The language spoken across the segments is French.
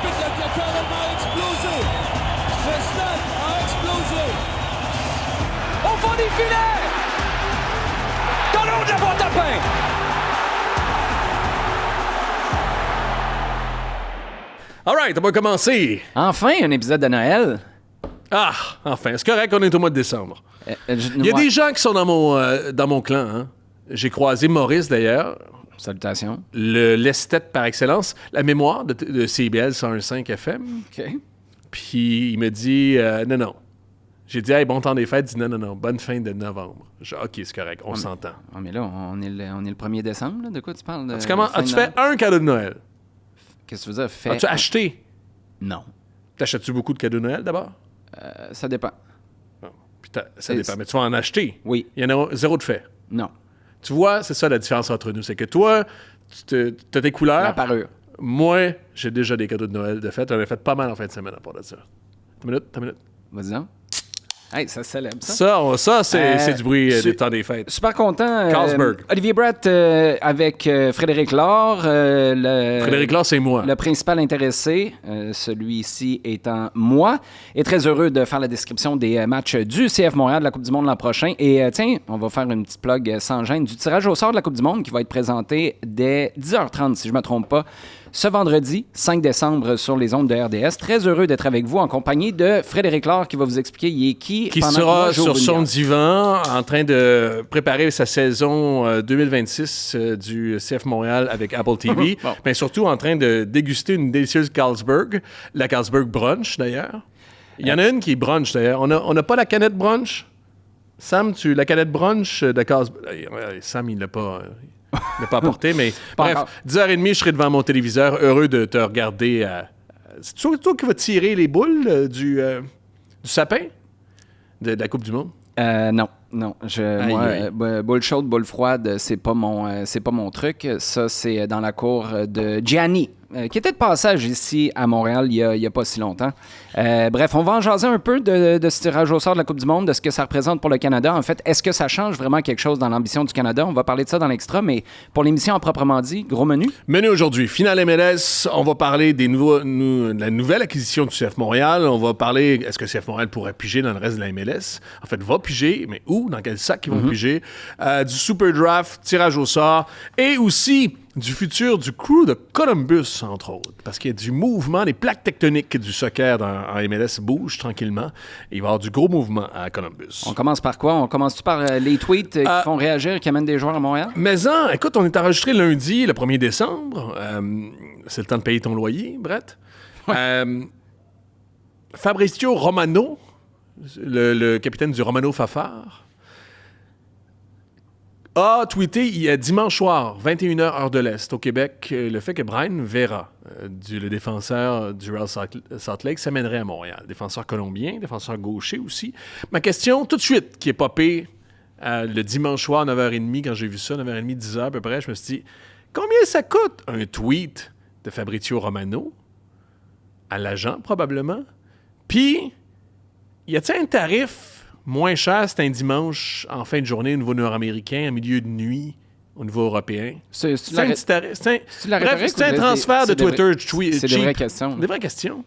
spectaculaire a explosé. Le stade a explosé. Au fond des filets. Dans le haut de la boîte à pain. All right, on va commencer. Enfin, un épisode de Noël. Ah, enfin, c'est correct, on est au mois de décembre. Il y a des gens qui sont dans mon clan. Hein. J'ai croisé Maurice, d'ailleurs. Salutations. L'esthète par excellence. La mémoire de CBL 101.5 FM. OK. Puis il me dit non. J'ai dit, hey, bon temps des fêtes. Il dit non, bonne fin de novembre. J'ai dit, OK, c'est correct, on s'entend. Ah, mais là, on est le 1er décembre. Là. De quoi tu parles? As-tu fait un cadeau de Noël? Qu'est-ce que tu veux dire? As-tu acheté? Non. T'achètes-tu beaucoup de cadeaux de Noël, d'abord? Ça dépend. Bon. Puis ça dépend. Mais tu vas en acheter? Oui. Il y en a zéro de fait? Non. Tu vois, c'est ça la différence entre nous. C'est que toi, tu as tes couleurs. La parure. Moi, j'ai déjà des cadeaux de Noël de fête. J'en ai fait pas mal en fin de semaine à part de ça. T'as une minute. Vas-y donc. Hey, ça célèbre, ça. Ça c'est du bruit des temps des fêtes. Super content. Carlsberg. Olivier Brett avec Frédéric Laure. Frédéric Laure, c'est moi. Le principal intéressé, celui-ci étant moi, est très heureux de faire la description des matchs du CF Montréal de la Coupe du Monde l'an prochain. Et tiens, on va faire une petite plug sans gêne du tirage au sort de la Coupe du Monde qui va être présenté dès 10h30, si je ne me trompe pas, ce vendredi 5 décembre sur les ondes de RDS. Très heureux d'être avec vous en compagnie de Frédéric Laure qui va vous expliquer il est qui sera sur son divan en train de préparer sa saison 2026 du CF Montréal avec Apple TV, bon. Mais surtout en train de déguster une délicieuse Carlsberg, la Carlsberg Brunch d'ailleurs. Il y en a une qui est brunch d'ailleurs. On n'a pas la canette brunch? Sam, la canette brunch de Carlsberg... Sam, il l'a pas... Il n'a pas apporté, mais bref, 10h30, je serai devant mon téléviseur, heureux de te regarder. C'est toi qui vas tirer les boules du sapin de la Coupe du Monde? Non. Moi, boule chaude, boule froide, c'est pas mon truc. Ça, c'est dans la cour de Gianni, qui était de passage ici à Montréal il y a pas si longtemps. Bref, on va en jaser un peu de ce tirage au sort de la Coupe du Monde, de ce que ça représente pour le Canada. En fait, est-ce que ça change vraiment quelque chose dans l'ambition du Canada? On va parler de ça dans l'extra, mais pour l'émission en proprement dit, gros menu? Menu aujourd'hui, finale MLS, on va parler de la nouvelle acquisition du CF Montréal. On va parler, est-ce que CF Montréal pourrait piger dans le reste de la MLS? En fait, va piger, mais où? Dans quel sac ils vont piger? Du Super Draft, tirage au sort, et aussi du futur du crew de Columbus, entre autres. Parce qu'il y a du mouvement, les plaques tectoniques du soccer en MLS bougent tranquillement. Et il va y avoir du gros mouvement à Columbus. On commence par quoi? On commence-tu par les tweets qui font réagir, qui amènent des joueurs à Montréal? Mais écoute, on est enregistré lundi, le 1er décembre. C'est le temps de payer ton loyer, Brett. Fabrizio Romano, le capitaine du Romano Fafard, a tweeté dimanche soir, 21h, heure de l'Est, au Québec, le fait que Brian Vera, le défenseur du Real Salt Lake, s'amènerait à Montréal. Défenseur colombien, défenseur gaucher aussi. Ma question, tout de suite, qui est popée le dimanche soir, 9h30, quand j'ai vu ça, 9h30, 10h à peu près, je me suis dit, combien ça coûte un tweet de Fabrizio Romano? À l'agent, probablement. Puis, y a-t-il un tarif moins cher, c'est un dimanche en fin de journée au niveau nord-américain, en milieu de nuit au niveau européen? C'est un transfert de Twitter. C'est des vraies questions. Des vraies questions.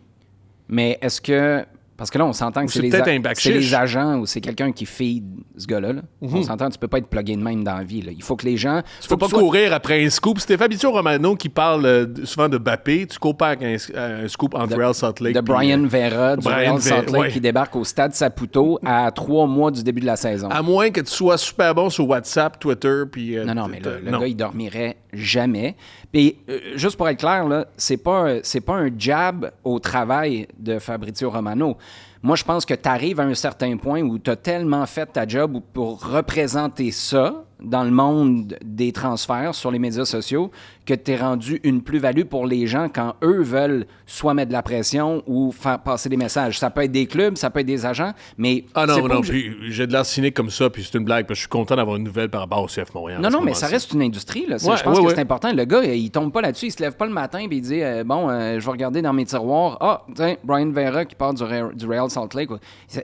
Mais est-ce que... Parce que là, on s'entend que c'est les agents ou c'est quelqu'un qui feed ce gars-là. Là. On s'entend, tu peux pas être plugué de même dans la vie. Là. Il faut que les gens... Tu peux pas courir après un scoop. C'était Fabrizio Romano qui parle souvent de Bappé. Tu cours pas avec un scoop entre Real Salt Lake. De Brian Vera du Real Salt Lake qui débarque au stade Saputo à 3 mois du début de la saison. À moins que tu sois super bon sur WhatsApp, Twitter, puis... Non, mais le gars, il dormirait jamais. Puis, juste pour être clair, là, c'est pas un jab au travail de Fabrizio Romano. Moi, je pense que tu arrives à un certain point où tu as tellement fait ta job pour représenter ça dans le monde des transferts sur les médias sociaux que tu es rendu une plus-value pour les gens quand eux veulent soit mettre de la pression ou faire passer des messages. Ça peut être des clubs, ça peut être des agents, mais... Ah non, puis j'ai de l'air cynique comme ça, puis c'est une blague, parce que je suis content d'avoir une nouvelle par rapport au CF Montréal. Non, mais ça reste une industrie, là. Je pense que c'est important. Le gars, il tombe pas là-dessus, il se lève pas le matin puis il dit je vais regarder dans mes tiroirs. Ah, tiens, Brian Vera qui part du Real Salt Lake.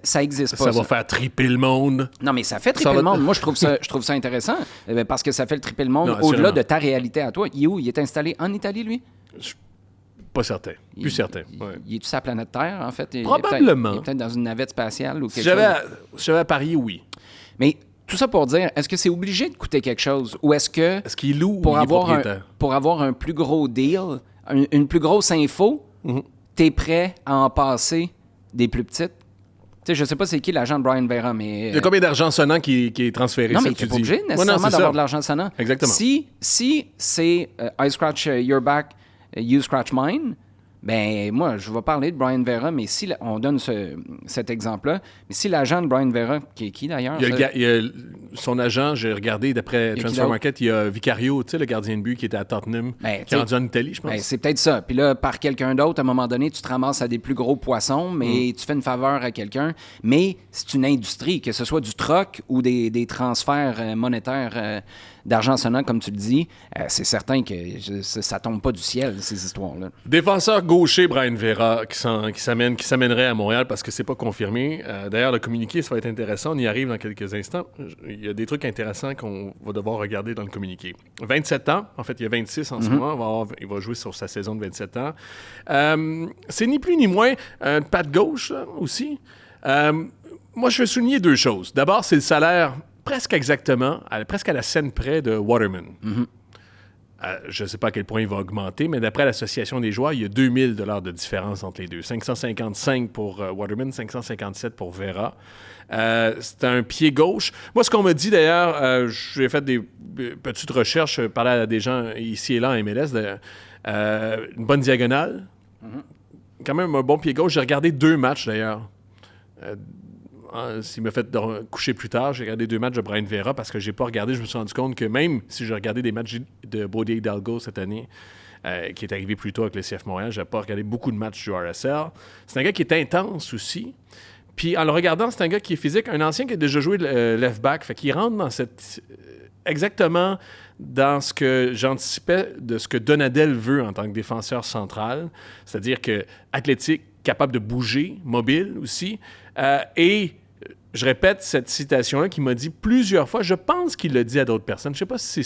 Ça existe pas. Ça va faire triper le monde. Non, mais ça fait triper le monde. Moi, je trouve ça intéressant parce que ça fait le triper le monde au-delà de ta réalité à toi. Il est installé en Italie, lui? Pas certain. Plus certain. Ouais. Il est-tu sur la planète Terre, en fait? Probablement. Il est peut-être dans une navette spatiale ou Si quelque chose. j'avais à parier, oui. Mais tout ça pour dire, est-ce que c'est obligé de coûter quelque chose? Ou est-ce que Est-ce qu'il loue ou pour il est avoir propriétaire? pour avoir un plus gros deal, une plus grosse info, t'es prêt à en passer des plus petites? Tu sais, je sais pas c'est qui l'agent de Brian Vera, mais... Il y a combien d'argent sonnant qui est transféré? Non, ça mais que t'es tu pas dis? obligé Ouais, non, nécessairement c'est d'avoir ça. de l'argent sonnant. Exactement. Si c'est I scratch your back, you scratch mine, ben moi, je vais parler de Brian Vera, mais si on donne cet exemple-là, mais si l'agent de Brian Vera, qui est qui d'ailleurs? Il y a son agent, j'ai regardé d'après qui Transfer d'autre? Market, il y a Vicario, tu sais, le gardien de but qui était à Tottenham, Ben, qui tu sais, est rendu en Italie, je pense. Ben, c'est peut-être ça. Puis là, par quelqu'un d'autre, à un moment donné, tu te ramasses à des plus gros poissons, mais tu fais une faveur à quelqu'un. Mais c'est une industrie, que ce soit du troc ou des transferts monétaires d'argent sonnant, comme tu le dis, c'est certain que ça tombe pas du ciel, ces histoires-là. Défenseur gaucher, Brian Vera, qui s'amènerait à Montréal parce que c'est pas confirmé. D'ailleurs, le communiqué, ça va être intéressant. On y arrive dans quelques instants. Il y a des trucs intéressants qu'on va devoir regarder dans le communiqué. 27 ans. En fait, il y a 26 en ce moment. Il va jouer sur sa saison de 27 ans. C'est ni plus ni moins un pas de gauche, là, aussi. Moi, je veux souligner deux choses. D'abord, c'est le salaire presque exactement, presque à la scène près de Waterman. Je ne sais pas à quel point il va augmenter, mais d'après l'Association des joueurs, il y a 2000 $ de différence entre les deux. 555 pour Waterman, 557 pour Vera. C'est un pied gauche. Moi, ce qu'on m'a dit d'ailleurs, j'ai fait des petites recherches, parlé à des gens ici et là en MLS, une bonne diagonale. Quand même un bon pied gauche. J'ai regardé 2 matchs d'ailleurs. S'il m'a fait coucher plus tard, j'ai regardé 2 matchs de Brian Vera parce que j'ai pas regardé. Je me suis rendu compte que même si j'ai regardé des matchs de Bodie Hidalgo cette année, qui est arrivé plus tôt avec le CF Montréal, j'ai pas regardé beaucoup de matchs du RSL. C'est un gars qui est intense aussi. Puis en le regardant, c'est un gars qui est physique, un ancien qui a déjà joué left back, fait qu'il rentre dans exactement dans ce que j'anticipais de ce que Donadel veut en tant que défenseur central, c'est-à-dire que athlétique, capable de bouger, mobile aussi, et je répète cette citation-là qu'il m'a dit plusieurs fois. Je pense qu'il l'a dit à d'autres personnes. Je ne sais pas si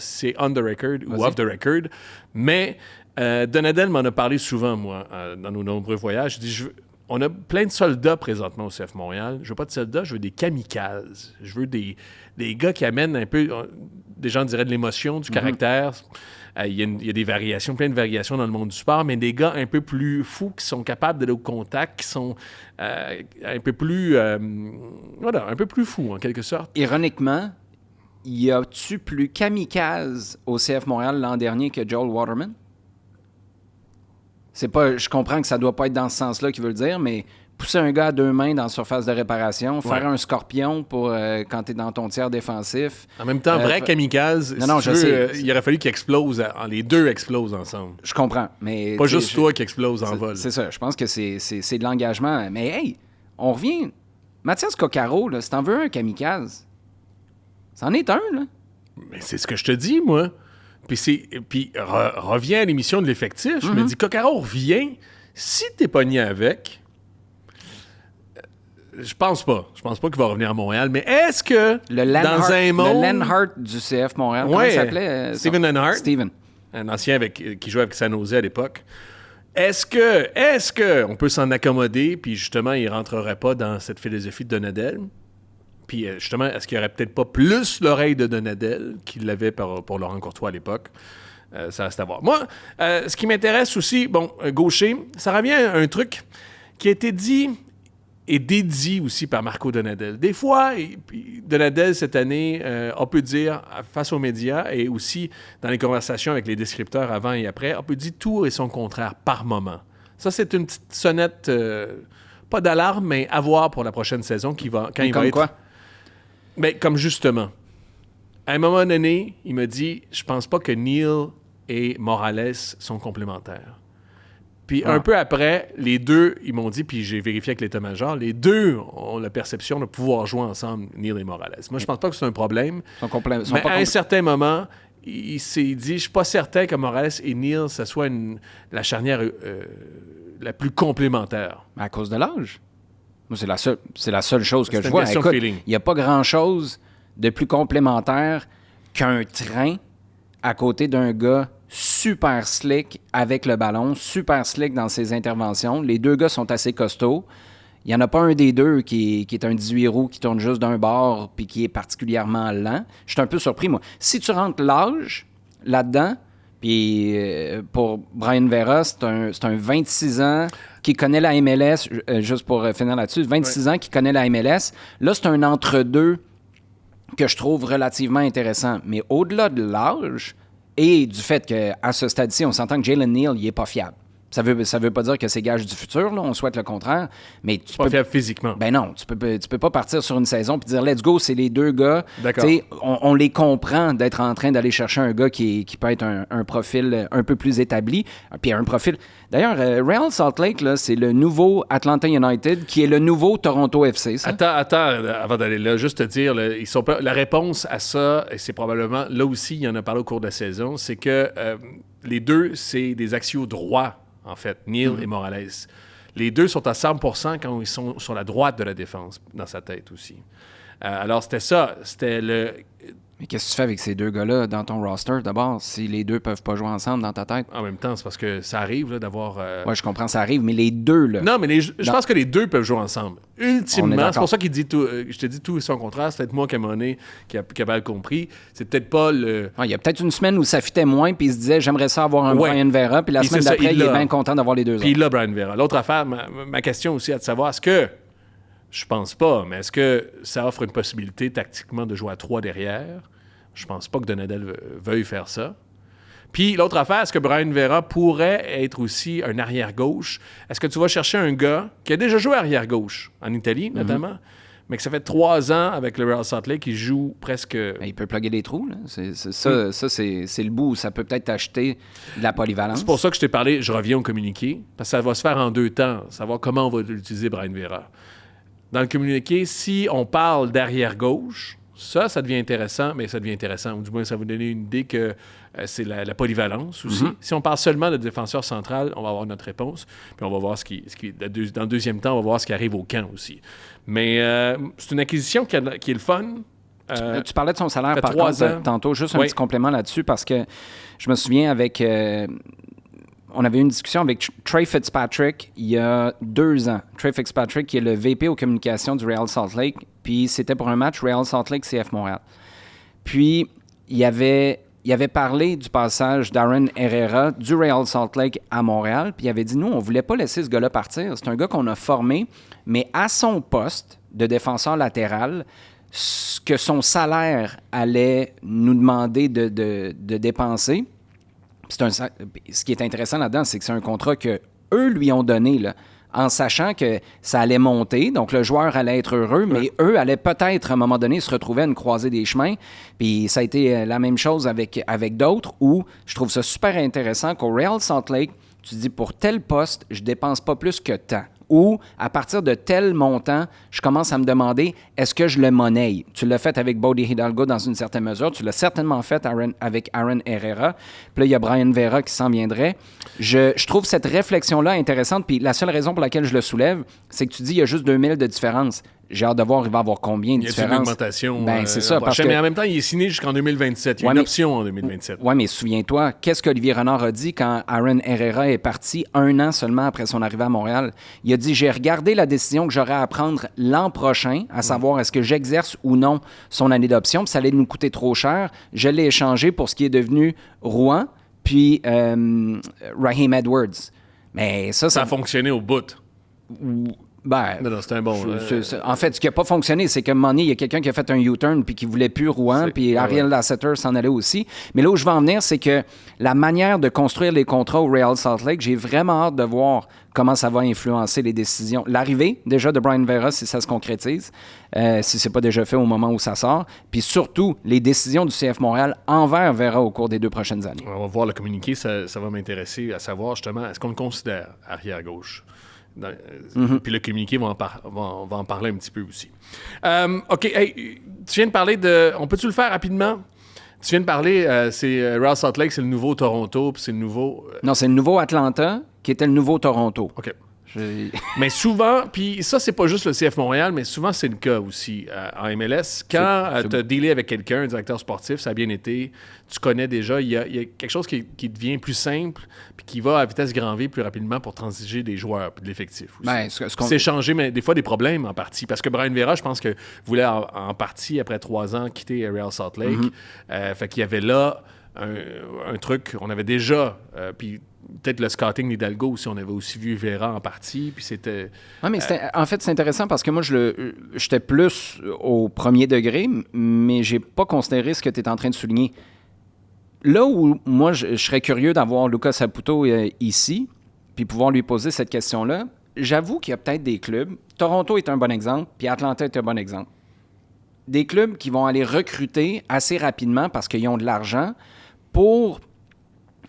c'est on the record ou off the record, mais Donadel m'en a parlé souvent, moi, dans nos nombreux voyages. Il dit, on a plein de soldats présentement au CF Montréal. Je veux pas de soldats, je veux des kamikazes. Je veux des gars qui amènent un peu, des gens diraient de l'émotion, du caractère. Il y a des variations, plein de variations dans le monde du sport, mais des gars un peu plus fous qui sont capables d'aller au contact, qui sont un peu plus fous en quelque sorte. Ironiquement, y a-tu plus kamikaze au CF Montréal l'an dernier que Joel Waterman? C'est pas, je comprends que ça doit pas être dans ce sens-là qu'il veut le dire, mais pousser un gars à 2 mains dans la surface de réparation, faire un scorpion pour quand tu es dans ton tiers défensif. En même temps, vrai kamikaze, non, si tu veux, il aurait fallu qu'ils explosent, les deux explosent ensemble. Je comprends, mais... Pas juste toi qui explose en vol. C'est ça, je pense que c'est de l'engagement. Mais hey, on revient. Mathias Coccaro, là, si t'en veux un kamikaze, c'en est un, là. Mais c'est ce que je te dis, moi. Puis reviens à l'émission de l'effectif. Je me dis, Coccaro revient. Si t'es pogné avec, je pense pas. Je pense pas qu'il va revenir à Montréal. Mais est-ce que dans un monde... Le Lenhart du CF Montréal, comment il s'appelait? Steven Lenhart. Steven. Un ancien qui jouait avec San Jose à l'époque. Est-ce que on peut s'en accommoder, puis justement, il rentrerait pas dans cette philosophie de Donadel? Puis justement, est-ce qu'il n'y aurait peut-être pas plus l'oreille de Donadel qu'il l'avait pour Laurent Courtois à l'époque? Ça reste à voir. Moi, ce qui m'intéresse aussi, gaucher, ça revient à un truc qui a été dit et dédit aussi par Marco Donadel. Des fois, Donadel, cette année, on peut dire, face aux médias et aussi dans les conversations avec les descripteurs avant et après, on peut dire tout et son contraire par moment. Ça, c'est une petite sonnette, pas d'alarme, mais à voir pour la prochaine saison quand il va être... Quoi? Ben, comme justement. À un moment donné, il m'a dit, je pense pas que Neil et Morales sont complémentaires. Puis un peu après, les deux, ils m'ont dit, puis j'ai vérifié avec l'état-major, les deux ont la perception de pouvoir jouer ensemble, Neil et Morales. Moi, je pense pas que c'est un problème. Mais à un certain moment, il s'est dit, je suis pas certain que Morales et Neil, ça soit la charnière la plus complémentaire. À cause de l'âge. Moi, c'est la seule chose que je vois. Écoute, il n'y a pas grand-chose de plus complémentaire qu'un train à côté d'un gars super slick avec le ballon, super slick dans ses interventions. Les deux gars sont assez costauds. Il n'y en a pas un des deux qui est un 18 roues qui tourne juste d'un bord puis qui est particulièrement lent. Je suis un peu surpris, moi. Si tu rentres l'âge là-dedans, puis pour Brian Vera, c'est un 26 ans qui connaît la MLS, juste pour finir là-dessus, 26 ans qui connaît la MLS. Là, c'est un entre-deux que je trouve relativement intéressant. Mais au-delà de l'âge et du fait qu'à ce stade-ci, on s'entend que Jalen Neal, il n'est pas fiable. Ça veut pas dire que c'est gage du futur, là, on souhaite le contraire, mais tu Pas peux... fiable physiquement. Ben non, tu peux pas partir sur une saison puis dire « let's go », c'est les deux gars. D'accord. Tu sais, on les comprend d'être en train d'aller chercher un gars qui peut être un profil un peu plus établi, puis un profil... D'ailleurs, Real Salt Lake, là, c'est le nouveau Atlanta United qui est le nouveau Toronto FC, ça. Attends, avant d'aller là, juste te dire, là, la réponse à ça, et c'est probablement, là aussi, il y en a parlé au cours de la saison, c'est que les deux, c'est des axiaux droits, en fait, Neal et Morales. Les deux sont à 100% quand ils sont sur la droite de la défense, dans sa tête aussi. Alors, c'était ça. C'était le... Mais qu'est-ce que tu fais avec ces deux gars-là dans ton roster, d'abord, si les deux peuvent pas jouer ensemble dans ta tête? En même temps, c'est parce que ça arrive là, d'avoir... Ouais, je comprends, ça arrive, mais les deux, là... Non, mais je pense que les deux peuvent jouer ensemble. On est Ultimement, d'accord. c'est pour ça qu'il dit tout... je te dis tout et son contraire. C'est peut-être moi qui ai monné, qui a mal compris. C'est peut-être pas le... Il y a peut-être une semaine où ça fitait moins, puis il se disait « j'aimerais ça avoir un Ouais. Brian Vera », puis la Puis semaine c'est ça, d'après, il il est l'a. bien content d'avoir les deux Puis autres. là, Brian Vera. L'autre affaire, ma question aussi, est de savoir, est-ce que... Je pense pas, mais est-ce que ça offre une possibilité tactiquement de jouer à 3 derrière? Je pense pas que Donadel veuille faire ça. Puis l'autre affaire, est-ce que Brian Vera pourrait être aussi un arrière-gauche? Est-ce que tu vas chercher un gars qui a déjà joué arrière-gauche, en Italie notamment, mais que ça fait 3 ans avec le Real Salt Lake qui joue presque... Ben, il peut plugger des trous, là. Ça, c'est le bout où ça peut peut-être t'acheter de la polyvalence. C'est pour ça que je t'ai parlé, je reviens au communiqué, parce que ça va se faire en 2 temps, savoir comment on va utiliser Brian Vera. Dans le communiqué, si on parle d'arrière-gauche, ça devient intéressant, mais ça devient intéressant. Ou du moins, ça va vous donner une idée que c'est la polyvalence aussi. Si on parle seulement de défenseur central, on va avoir notre réponse. Puis on va voir dans le deuxième temps, on va voir ce qui arrive au camp aussi. Mais c'est une acquisition qui est le fun. Tu parlais de son salaire, fait par 3 contre, ans. tantôt. Juste un Oui. petit complément là-dessus, parce que je me souviens avec... on avait eu une discussion avec Trey Fitzpatrick il y a 2 ans. Trey Fitzpatrick, qui est le VP aux communications du Real Salt Lake. Puis c'était pour un match Real Salt Lake CF Montréal. Puis il avait parlé du passage d'Aaron Herrera du Real Salt Lake à Montréal. Puis il avait dit, nous, on ne voulait pas laisser ce gars-là partir. C'est un gars qu'on a formé, mais à son poste de défenseur latéral, ce que son salaire allait nous demander de dépenser. Ce qui est intéressant là-dedans, c'est que c'est un contrat que eux lui ont donné, là, en sachant que ça allait monter, donc le joueur allait être heureux, mais eux allaient peut-être, à un moment donné, se retrouver à une croisée des chemins. Puis ça a été la même chose avec d'autres, où je trouve ça super intéressant qu'au Real Salt Lake, tu dis, pour tel poste, je dépense pas plus que tant. Ou, à partir de tel montant, je commence à me demander, est-ce que je le monnaie? Tu l'as fait avec Bodie Hidalgo dans une certaine mesure. Tu l'as certainement fait avec Aaron Herrera. Puis là, il y a Brian Vera qui s'en viendrait. Je trouve cette réflexion-là intéressante. Puis la seule raison pour laquelle je le soulève, c'est que tu dis, il y a juste 2000 de différence. J'ai hâte de voir, il va y avoir combien de Il y a une différences. augmentation. Ben, c'est ça. Parce Mais que... en même temps, il est signé jusqu'en 2027. Il y a une option en 2027. Oui, mais souviens-toi, qu'est-ce qu'Olivier Renard a dit quand Aaron Herrera est parti 1 an seulement après son arrivée à Montréal? Il a dit, j'ai regardé la décision que j'aurais à prendre l'an prochain, à savoir est-ce que j'exerce ou non son année d'option, puis ça allait nous coûter trop cher. Je l'ai échangé pour ce qui est devenu Rouen, puis Raheem Edwards. Mais ça a fonctionné au bout. Ben, Non, c'est un bon... en fait, ce qui n'a pas fonctionné, c'est qu'à un moment donné, il y a quelqu'un qui a fait un U-turn puis qui ne voulait plus Rouen, puis Ariel Lasseter s'en allait aussi. Mais là où je veux en venir, c'est que la manière de construire les contrats au Real Salt Lake, j'ai vraiment hâte de voir comment ça va influencer les décisions. L'arrivée, déjà, de Brian Vera, si ça se concrétise, si ce n'est pas déjà fait au moment où ça sort, puis surtout, les décisions du CF Montréal envers Vera au cours des 2 prochaines années. On va voir le communiqué, ça va m'intéresser à savoir justement, est-ce qu'on le considère arrière-gauche? Puis le communiqué va en parler un petit peu aussi. OK, hey, tu viens de parler de... On peut-tu le faire rapidement? Tu viens de parler, c'est Real Salt Lake, c'est le nouveau Toronto, puis c'est le nouveau... Non, c'est le nouveau Atlanta qui était le nouveau Toronto. OK. Mais souvent, puis ça, c'est pas juste le CF Montréal, mais souvent, c'est le cas aussi en MLS. Quand tu as dealé avec quelqu'un, un directeur sportif, ça a bien été, tu connais déjà, il y a quelque chose qui devient plus simple puis qui va à vitesse grand V plus rapidement pour transiger des joueurs puis de l'effectif aussi. Ben, C'est changer, mais des fois, des problèmes en partie. Parce que Brian Vera, je pense que voulait en partie, après 3 ans, quitter Real Salt Lake. Fait qu'il y avait là un truc, on avait déjà... puis peut-être le scouting d'Hidalgo aussi, on avait aussi vu Vera en partie, puis c'était... Oui, mais en fait, c'est intéressant parce que moi, j'étais plus au premier degré, mais j'ai pas considéré ce que tu es en train de souligner. Là où moi, je serais curieux d'avoir Lucas Saputo ici, puis pouvoir lui poser cette question-là, j'avoue qu'il y a peut-être des clubs, Toronto est un bon exemple, puis Atlanta est un bon exemple, des clubs qui vont aller recruter assez rapidement parce qu'ils ont de l'argent pour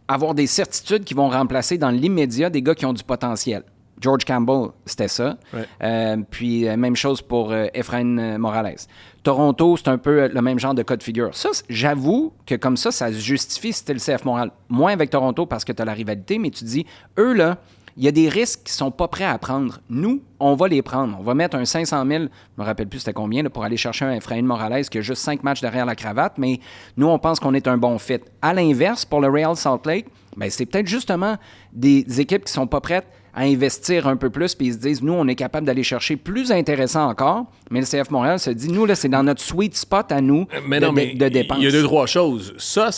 avoir des certitudes qui vont remplacer dans l'immédiat des gars qui ont du potentiel. George Campbell, c'était ça. Ouais. Puis même chose pour Efrain Morales. Toronto, c'est un peu le même genre de cas de figure. Ça, j'avoue que comme ça se justifie si c'était le CF Montréal. Moins avec Toronto parce que tu as la rivalité, mais tu dis, eux, là, il y a des risques qu'ils ne sont pas prêts à prendre. Nous, on va les prendre. On va mettre un 500 000, je ne me rappelle plus c'était combien, là, pour aller chercher un Efrain Morales qui a juste 5 matchs derrière la cravate, mais nous, on pense qu'on est un bon fit. À l'inverse, pour le Real Salt Lake, bien, c'est peut-être justement des équipes qui ne sont pas prêtes à investir un peu plus, puis ils se disent, nous, on est capable d'aller chercher plus intéressant encore, mais le CF Montréal se dit, nous, là, c'est dans notre sweet spot à nous de dépenses. Il y a 2-3 choses. Ça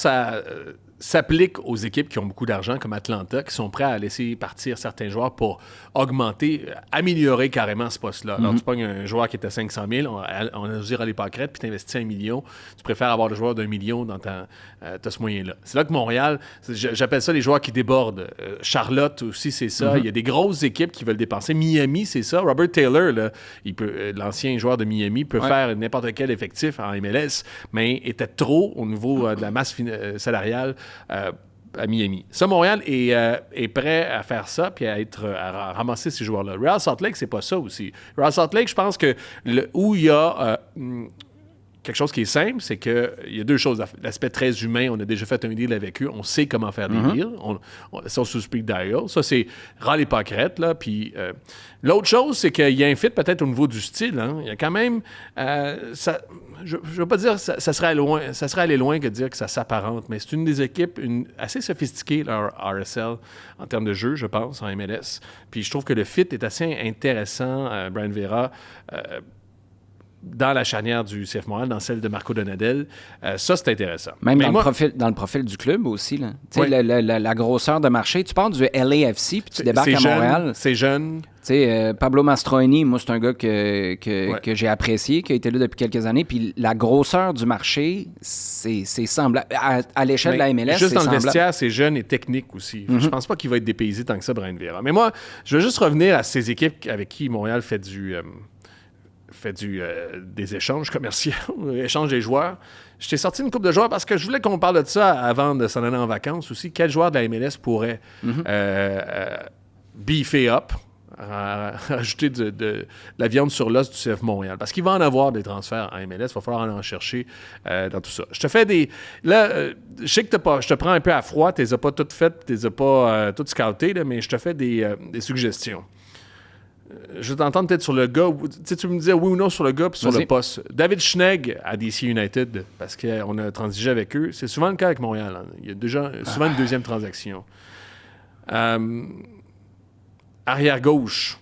s'applique aux équipes qui ont beaucoup d'argent, comme Atlanta, qui sont prêts à laisser partir certains joueurs pour augmenter, améliorer carrément ce poste-là. Alors, tu pognes un joueur qui était à 500 000, on a usé les pâquerettes, puis tu investis 1 million. Tu préfères avoir le joueur d'1 million dans ce moyen-là. C'est là que Montréal, j'appelle ça les joueurs qui débordent. Charlotte aussi, c'est ça. Il y a des grosses équipes qui veulent dépenser. Miami, c'est ça. Robert Taylor, là, l'ancien joueur de Miami, peut faire n'importe quel effectif en MLS, mais était trop au niveau de la masse salariale à Miami. Ça, Montréal est prêt à faire ça puis à ramasser ces joueurs-là. Real Salt Lake, c'est pas ça aussi. Real Salt Lake, je pense que où il y a quelque chose qui est simple, c'est qu'il y a 2 choses. L'aspect très humain, on a déjà fait un deal avec eux, on sait comment faire des deals. Ça, on sous speak dial. Ça, c'est rend les pâquerettes, là. Puis l'autre chose, c'est qu'il y a un fit peut-être au niveau du style. Hein. Il y a quand même... je ne veux pas dire que ça serait aller loin que de dire que ça s'apparente, mais c'est une des équipes assez sophistiquée, leur RSL, en termes de jeu, je pense, en MLS. Puis je trouve que le fit est assez intéressant, Brian Vera, dans la charnière du CF Montréal, dans celle de Marco Donadel. Ça, c'est intéressant. Même dans le profil du club aussi. Là. Tu sais, la grosseur de marché. Tu pars du LAFC puis tu débarques à Montréal. C'est jeune. Tu sais, Pablo Mastroeni, moi, c'est un gars que j'ai apprécié, qui a été là depuis quelques années. Puis la grosseur du marché, c'est semblable. À l'échelle de la MLS, juste c'est dans semblable. le vestiaire, c'est jeune et technique aussi. Je pense pas qu'il va être dépaysé tant que ça, Brian Vera. Mais moi, je veux juste revenir à ces équipes avec qui Montréal fait des échanges commerciaux, échange des joueurs. Je t'ai sorti une couple de joueurs parce que je voulais qu'on parle de ça avant de s'en aller en vacances aussi. Quel joueur de la MLS pourrait beefer up, rajouter de la viande sur l'os du CF Montréal? Parce qu'il va en avoir des transferts en MLS, il va falloir en chercher dans tout ça. Je te fais des... Là, je sais que je te prends un peu à froid, tu les as pas toutes faites, tu les as pas toutes scoutées, là, mais je te fais des suggestions. Je vais t'entendre peut-être sur le gars. Tu me disais oui ou non sur le gars puis sur le poste. David Schnegg à DC United, parce qu'on a transigé avec eux. C'est souvent le cas avec Montréal. Hein. Il y a déjà souvent une deuxième transaction. Arrière-gauche.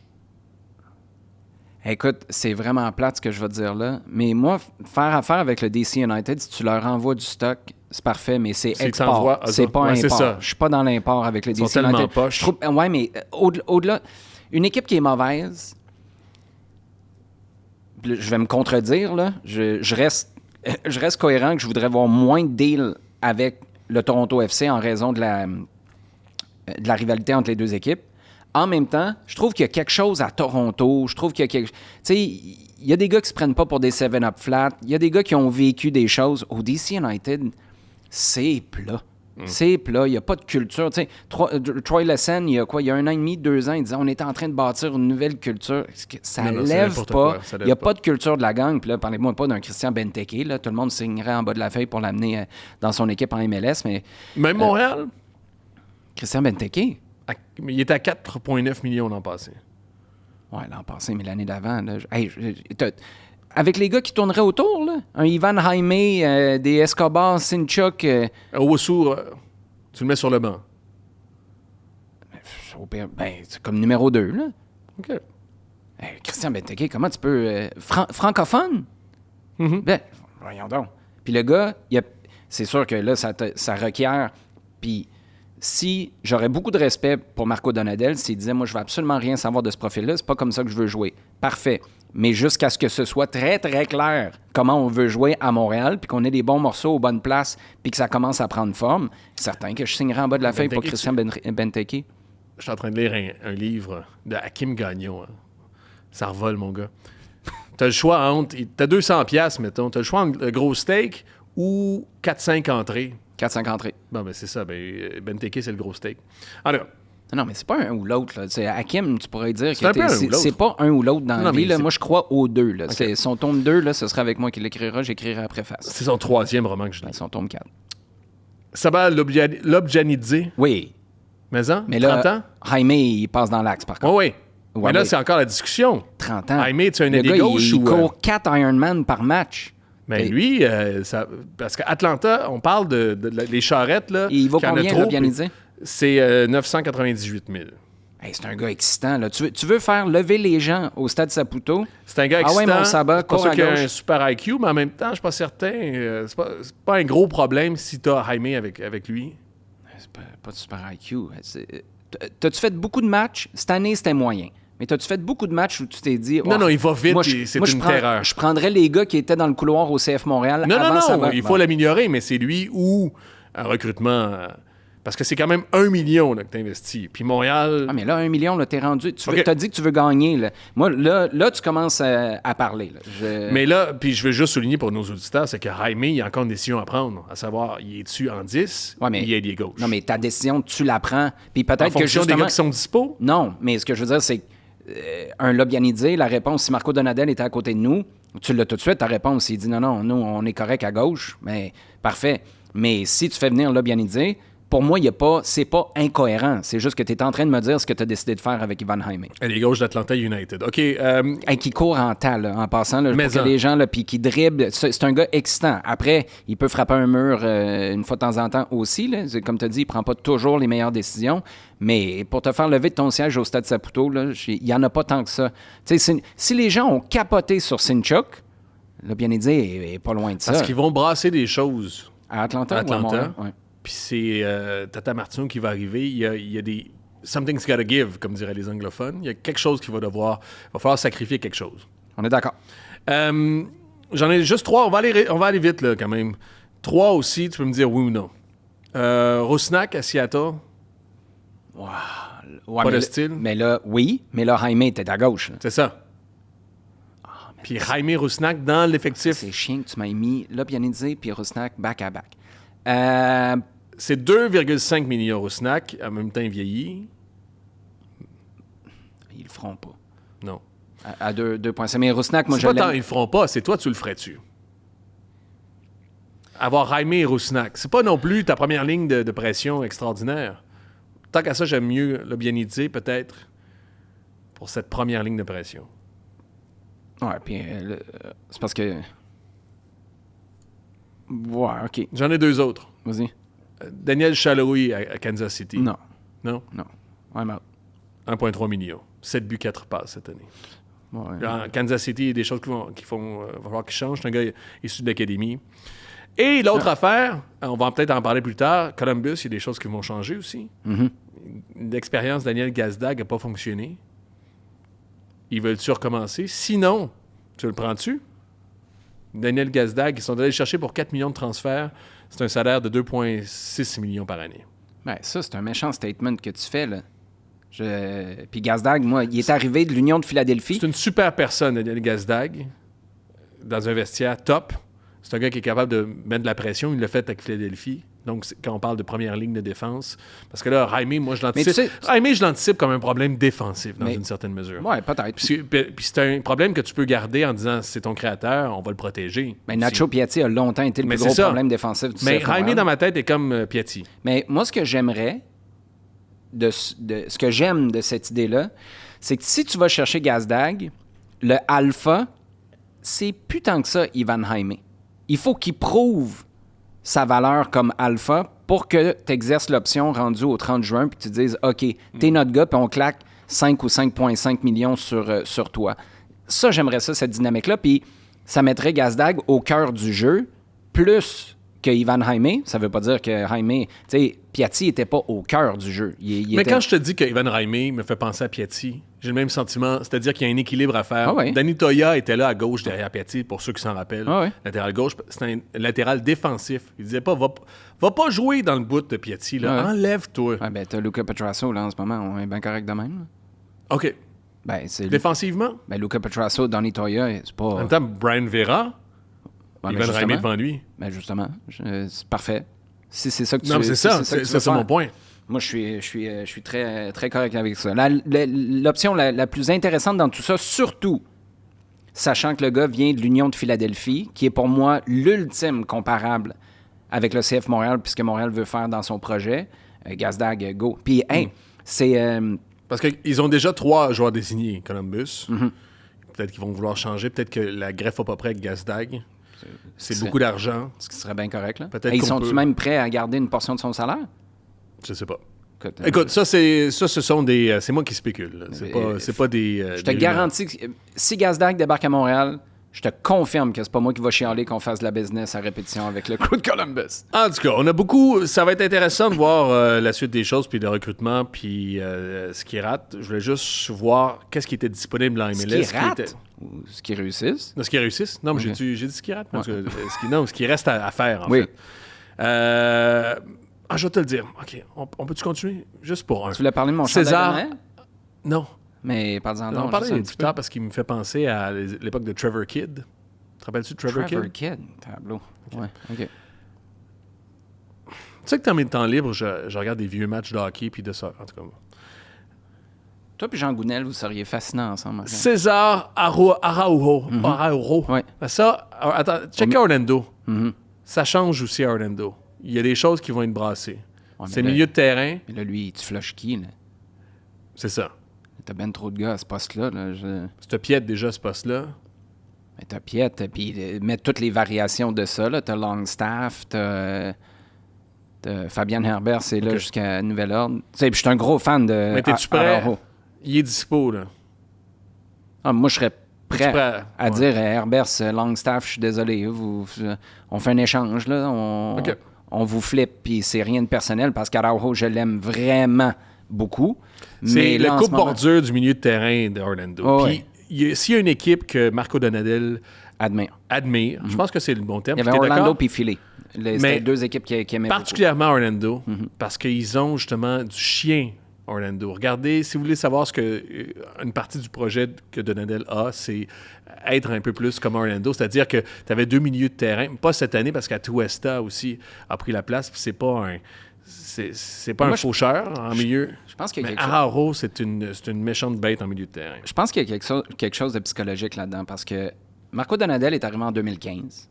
Écoute, c'est vraiment plate ce que je vais te dire là. Mais moi, faire affaire avec le DC United, si tu leur envoies du stock, c'est parfait, mais c'est export. C'est pas import. C'est ça. Je suis pas dans l'import avec le DC United. Poche. Ouais, mais au-delà... Une équipe qui est mauvaise, je vais me contredire, là. Je reste cohérent que je voudrais voir moins de deals avec le Toronto FC en raison de la rivalité entre les 2 équipes. En même temps, je trouve qu'il y a quelque chose à Toronto. Je trouve qu'il y a quelque... Tu sais, il y a des gars qui se prennent pas pour des 7-up flat. Il y a des gars qui ont vécu des choses. Au DC United, c'est plat. C'est plat, il n'y a pas de culture. Tu sais, Troy Lesson, il y a 1 an et demi, 2 ans, il disait on est en train de bâtir une nouvelle culture. Ça ne lève pas. Il n'y a pas de culture de la gang. Puis là, parlez-moi pas d'un Christian Benteke. Là. Tout le monde signerait en bas de la feuille pour l'amener dans son équipe en MLS. Mais, même Montréal? Christian Benteke? Il était à 4,9 millions l'an passé. Ouais, l'an passé, mais l'année d'avant, là, avec les gars qui tourneraient autour, là, un Ivan Jaime, des Escobar, Sinchuk... Owusu, tu le mets sur le banc. c'est comme numéro 2, là. OK. Christian Benteke, comment tu peux... francophone? Mhm. Ben, voyons donc. Puis le gars, c'est sûr que là, ça requiert... Puis si j'aurais beaucoup de respect pour Marco Donadel, s'il disait, moi, je veux absolument rien savoir de ce profil-là, c'est pas comme ça que je veux jouer. Parfait. Mais jusqu'à ce que ce soit très, très clair comment on veut jouer à Montréal, puis qu'on ait des bons morceaux aux bonnes places, puis que ça commence à prendre forme, certain que je signerai en bas de la feuille pour Christian Benteke. Je suis en train de lire un livre de Hakim Gagnon. Hein. Ça revole, mon gars. T'as le choix entre... T'as 200$, mettons. T'as le choix entre le gros steak ou 4-5 entrées. 4-5 entrées. Bon, ben c'est ça. Benteke, c'est le gros steak. Alors, Non, mais c'est pas un ou l'autre. Là. C'est Hakim, tu pourrais dire C'est un peu un ou l'autre. c'est pas un ou l'autre dans la Non, vie. mais Là. c'est- Moi, je crois aux deux. Là. OK. Son tome 2, là, ce sera avec moi qui l'écrira. J'écrirai la préface. c'est son 3e roman que je lis. Son tome 4. Sabah Lobjanidze, Oui, mais en? mais 30 là, ans? Jaime, il passe dans l'axe, par contre. Oui, oui. Ouais, mais là, mais- c'est encore la discussion. 30 ans. Jaime, tu as un Le ailier gars, gauche il ou... court 4 Ironman par match. Mais Et- lui, parce qu'Atlanta, on parle des charrettes, là. Et il vaut qu'il y en a combien, trop, Lobjanidze? C'est 998 000. Hey, c'est un gars excitant. Là. Tu veux faire lever les gens au Stade Saputo? C'est un gars Ah ouais, excitant. mon Sabah, C'est pas cours sûr à qu'il a gauche. un super IQ, mais en même temps, je suis pas certain. C'est pas un gros problème si tu as Jaime avec lui. C'est pas de super IQ. T'as-tu fait beaucoup de matchs? Cette année, c'était moyen. Mais t'as-tu fait beaucoup de matchs où tu t'es dit... Non, il va vite moi, et c'est je une terreur. Je prendrais les gars qui étaient dans le couloir au CF Montréal avant Non, Sabah. il faut l'améliorer, mais c'est lui ou un recrutement. Parce que c'est quand même 1 million là, que tu investis. Puis Montréal. Ah, mais là, 1 million, là, t'es rendu. Tu OK. as dit que tu veux gagner. Là. Moi, là, tu commences à parler. Là. Mais là, puis je veux juste souligner pour nos auditeurs, c'est que Jaime, il y a encore une décision à prendre. À savoir, il est-tu en 10 Ouais, mais- il est gauche. Non, mais ta décision, tu la prends. Puis peut-être en que fonction justement... des gars qui sont dispo. Non, mais ce que je veux dire, c'est un Lobjanidze, la réponse, si Marco Donadel était à côté de nous, tu l'as tout de suite, ta réponse. Il dit non, nous, on est correct à gauche. Mais parfait. Mais si tu fais venir Lobjanidze, pour moi, c'est pas incohérent. C'est juste que tu es en train de me dire ce que tu as décidé de faire avec Ivan Jaime. Elle est gauche d'Atlanta United. OK. Hey, qui court en tas, là, en passant, là, Mais pour que en. les gens, là, puis qui dribble. C'est un gars excitant. Après, il peut frapper un mur une fois de temps en temps aussi. Là. Comme tu as dit, il prend pas toujours les meilleures décisions. Mais pour te faire lever de ton siège au Stade Saputo, là, il y en a pas tant que ça. Tu sais, si les gens ont capoté sur Sinchuk, là, bien dit, est pas loin de ça. Parce qu'ils vont brasser des choses. À Atlanta, À ou à Atlanta. Montréal? Ouais. Puis c'est Tata Martino qui va arriver. Il y a des. Something's gotta give, comme diraient les anglophones. Il y a quelque chose qui va falloir sacrifier quelque chose. On est d'accord. J'en ai juste 3. On va aller vite, là, quand même. 3 aussi, tu peux me dire oui ou non. Rusnak à Seattle. Ouais, Pas mais de style? Mais là, oui. Mais là, Jaime était à gauche. Là. C'est ça. Puis Jaime Rusnak dans l'effectif. C'est chiant que tu m'aies mis Lobjanidze puis Rusnak back-à-back. C'est 2,5 millions Rusnak. En même temps, il vieillit. Ils le feront pas. Non. À 2,5. Mais Rusnak, moi, C'est je pas l'aime. tant ils le feront pas, c'est toi, tu le ferais-tu? Avoir Jaime et Rusnak. C'est pas non plus ta première ligne de pression extraordinaire. Tant qu'à ça, j'aime mieux Lobjanidze, peut-être, pour cette première ligne de pression. Ouais, puis c'est parce que... Ouais, OK. J'en ai 2 autres. Vas-y. Daniel Chaloui à Kansas City. Non. Non? Non. I'm out. 1,3 million. 7 buts, 4 passes cette année. Ouais. En Kansas City, il y a des choses qui font va falloir qu'ils changent. C'est un gars issu de l'académie. Et l'autre affaire, on va peut-être en parler plus tard, Columbus, il y a des choses qui vont changer aussi. Mm-hmm. L'expérience Daniel Gazdag n'a pas fonctionné. Ils veulent-tu recommencer? Sinon, tu le prends-tu? Daniel Gazdag, ils sont allés le chercher pour 4 millions de transferts. C'est un salaire de 2,6 millions par année. Ben, ça, c'est un méchant statement que tu fais, là. Puis Gazdag, moi, il est arrivé de l'Union de Philadelphie. C'est une super personne, Daniel Gazdag, dans un vestiaire top. C'est un gars qui est capable de mettre de la pression. Il l'a fait avec Philadelphie. Donc, quand on parle de première ligne de défense. Parce que là, Jaime, moi, je l'anticipe. Mais tu sais- Jaime, je l'anticipe comme un problème défensif, dans Mais- une certaine mesure. Ouais, peut-être. Puis c'est un problème que tu peux garder en disant c'est ton créateur, on va le protéger. Mais Nacho Piatti a longtemps été le Mais plus c'est gros ça. problème défensif du Mais CF Jaime, Montréal. dans ma tête, est comme Piatti. Mais moi, ce que j'aimerais, ce que j'aime de cette idée-là, c'est que si tu vas chercher Gazdag, le alpha, c'est plus tant que ça, Ivan Jaime. Il faut qu'il prouve sa valeur comme alpha pour que tu exerces l'option rendue au 30 juin puis tu te dises, OK, t'es notre gars, puis on claque 5 ou 5,5 millions sur toi. Ça, j'aimerais ça, cette dynamique-là. Puis ça mettrait Gazdag au cœur du jeu, plus que Ivan Jaime. Ça veut pas dire que Jaime... Tu sais, Piatti n'était pas au cœur du jeu. Mais quand je te dis que Ivan Jaime me fait penser à Piatti, j'ai le même sentiment. C'est-à-dire qu'il y a un équilibre à faire. Ah ouais. Danny Toya était là à gauche derrière Piatti, pour ceux qui s'en rappellent. Ah ouais. Latéral gauche, c'est un latéral défensif. Il disait pas, va pas jouer dans le bout de Piatti. Là. Ah ouais. Enlève-toi. Ouais, ben, t'as Luca Petrasso, là, en ce moment. On est bien correct de même. Là. OK. Ben, c'est... Défensivement, Ben, Luca Petrasso, Donny Toya, c'est pas... en même temps, Brian Vera, Ouais, mais Ivan Jaime justement. devant lui. Ben, justement. C'est parfait. Si c'est ça que tu Non, mais c'est ça. que tu C'est veux ça faire. mon point. Moi, je suis très, très correct avec ça. L'option la plus intéressante dans tout ça, surtout, sachant que le gars vient de l'Union de Philadelphie, qui est pour moi l'ultime comparable avec le CF Montréal, puisque Montréal veut faire dans son projet. Gazdag, go. Puis, c'est... Parce qu'ils ont déjà 3 joueurs désignés, Columbus. Peut-être qu'ils vont vouloir changer. Peut-être que la greffe va pas près avec Gazdag. C'est beaucoup d'argent. ce qui serait bien correct, là. Peut-être Et ils qu'on sont-ils peut- même prêts à garder une portion de son salaire? Je sais pas. Écoute, Écoute, ce sont des... c'est moi qui spécule. Là. C'est pas des... je te garantis que si Gazdag débarque à Montréal, je te confirme que c'est pas moi qui va chialer qu'on fasse de la business à répétition avec le crew de Columbus. En tout cas, on a beaucoup... Ça va être intéressant de voir la suite des choses, puis le recrutement, puis ce qui rate. Je voulais juste voir qu'est-ce qui était disponible en MLS. Ce qui rate était- ou ce qui réussisse. Non, ce qui réussissent. Non, mais Ok. j'ai dit ce qui rate. Parce que, ce qui reste à faire, en Oui. fait. Je vais te le dire. OK, on peut-tu continuer? Juste pour un. Tu voulais parler de mon chandail César... de Noël? Non. Mais parle-en On donc. va parler juste un plus petit tard parce qu'il me fait penser à l'époque de Trevor Kidd. Te rappelles-tu de peu. Trevor Trevor Kidd? Kidd. Tableau. Ouais, OK. Tu sais que dans mes temps libres, je regarde des vieux matchs de hockey puis de ça. En tout cas, Toi puis Jean Gounel, vous seriez fascinants ensemble. OK? César Araujo. Araujo. Ouais. Ça, attends, check Orlando. Ça change aussi à Orlando. Il y a des choses qui vont être brassées. Ouais, C'est mais le là- milieu de terrain. Mais là, lui, tu flushes qui, là? C'est ça. T'as ben trop de gars à ce poste-là, là. C'est piète déjà ce poste-là. Mais t'as Piet, puis mettre toutes les variations de ça, là. T'as Longstaff, t'as Fabien Herbert, c'est là Ok. jusqu'à nouvel ordre. Tu sais, puis je suis un gros fan de Mais t'es-tu prêt? Araujo. Il est dispo, là. Ah, moi, je serais prêt prêt? à Ouais. dire Herbert, Longstaff, je suis désolé. On fait un échange, là. OK. On vous flippe, puis c'est rien de personnel parce qu'Araujo, je l'aime vraiment beaucoup. C'est Mais le là, en ce moment, coupe-bordure du milieu de terrain d'Orlando. Oh, Puis, s'il y a une équipe que Marco Donadel admire. admire, je pense que c'est le bon terme. Il y puis avait t'es Orlando d'accord? puis Philly. C'était Mais deux équipes qui aimaient beaucoup. Particulièrement Orlando, parce qu'ils ont justement du chien Orlando. Regardez, si vous voulez savoir ce que une partie du projet que Donadel a, c'est être un peu plus comme Orlando. C'est-à-dire que tu avais 2 milieux de terrain, pas cette année parce qu'Atuesta aussi a pris la place, puis c'est pas un Moi, faucheur en milieu. Je pense qu'il y a Mais quelque chose. Araujo, c'est une méchante bête en milieu de terrain. Je pense qu'il y a quelque chose de psychologique là-dedans parce que Marco Donadel est arrivé en 2015.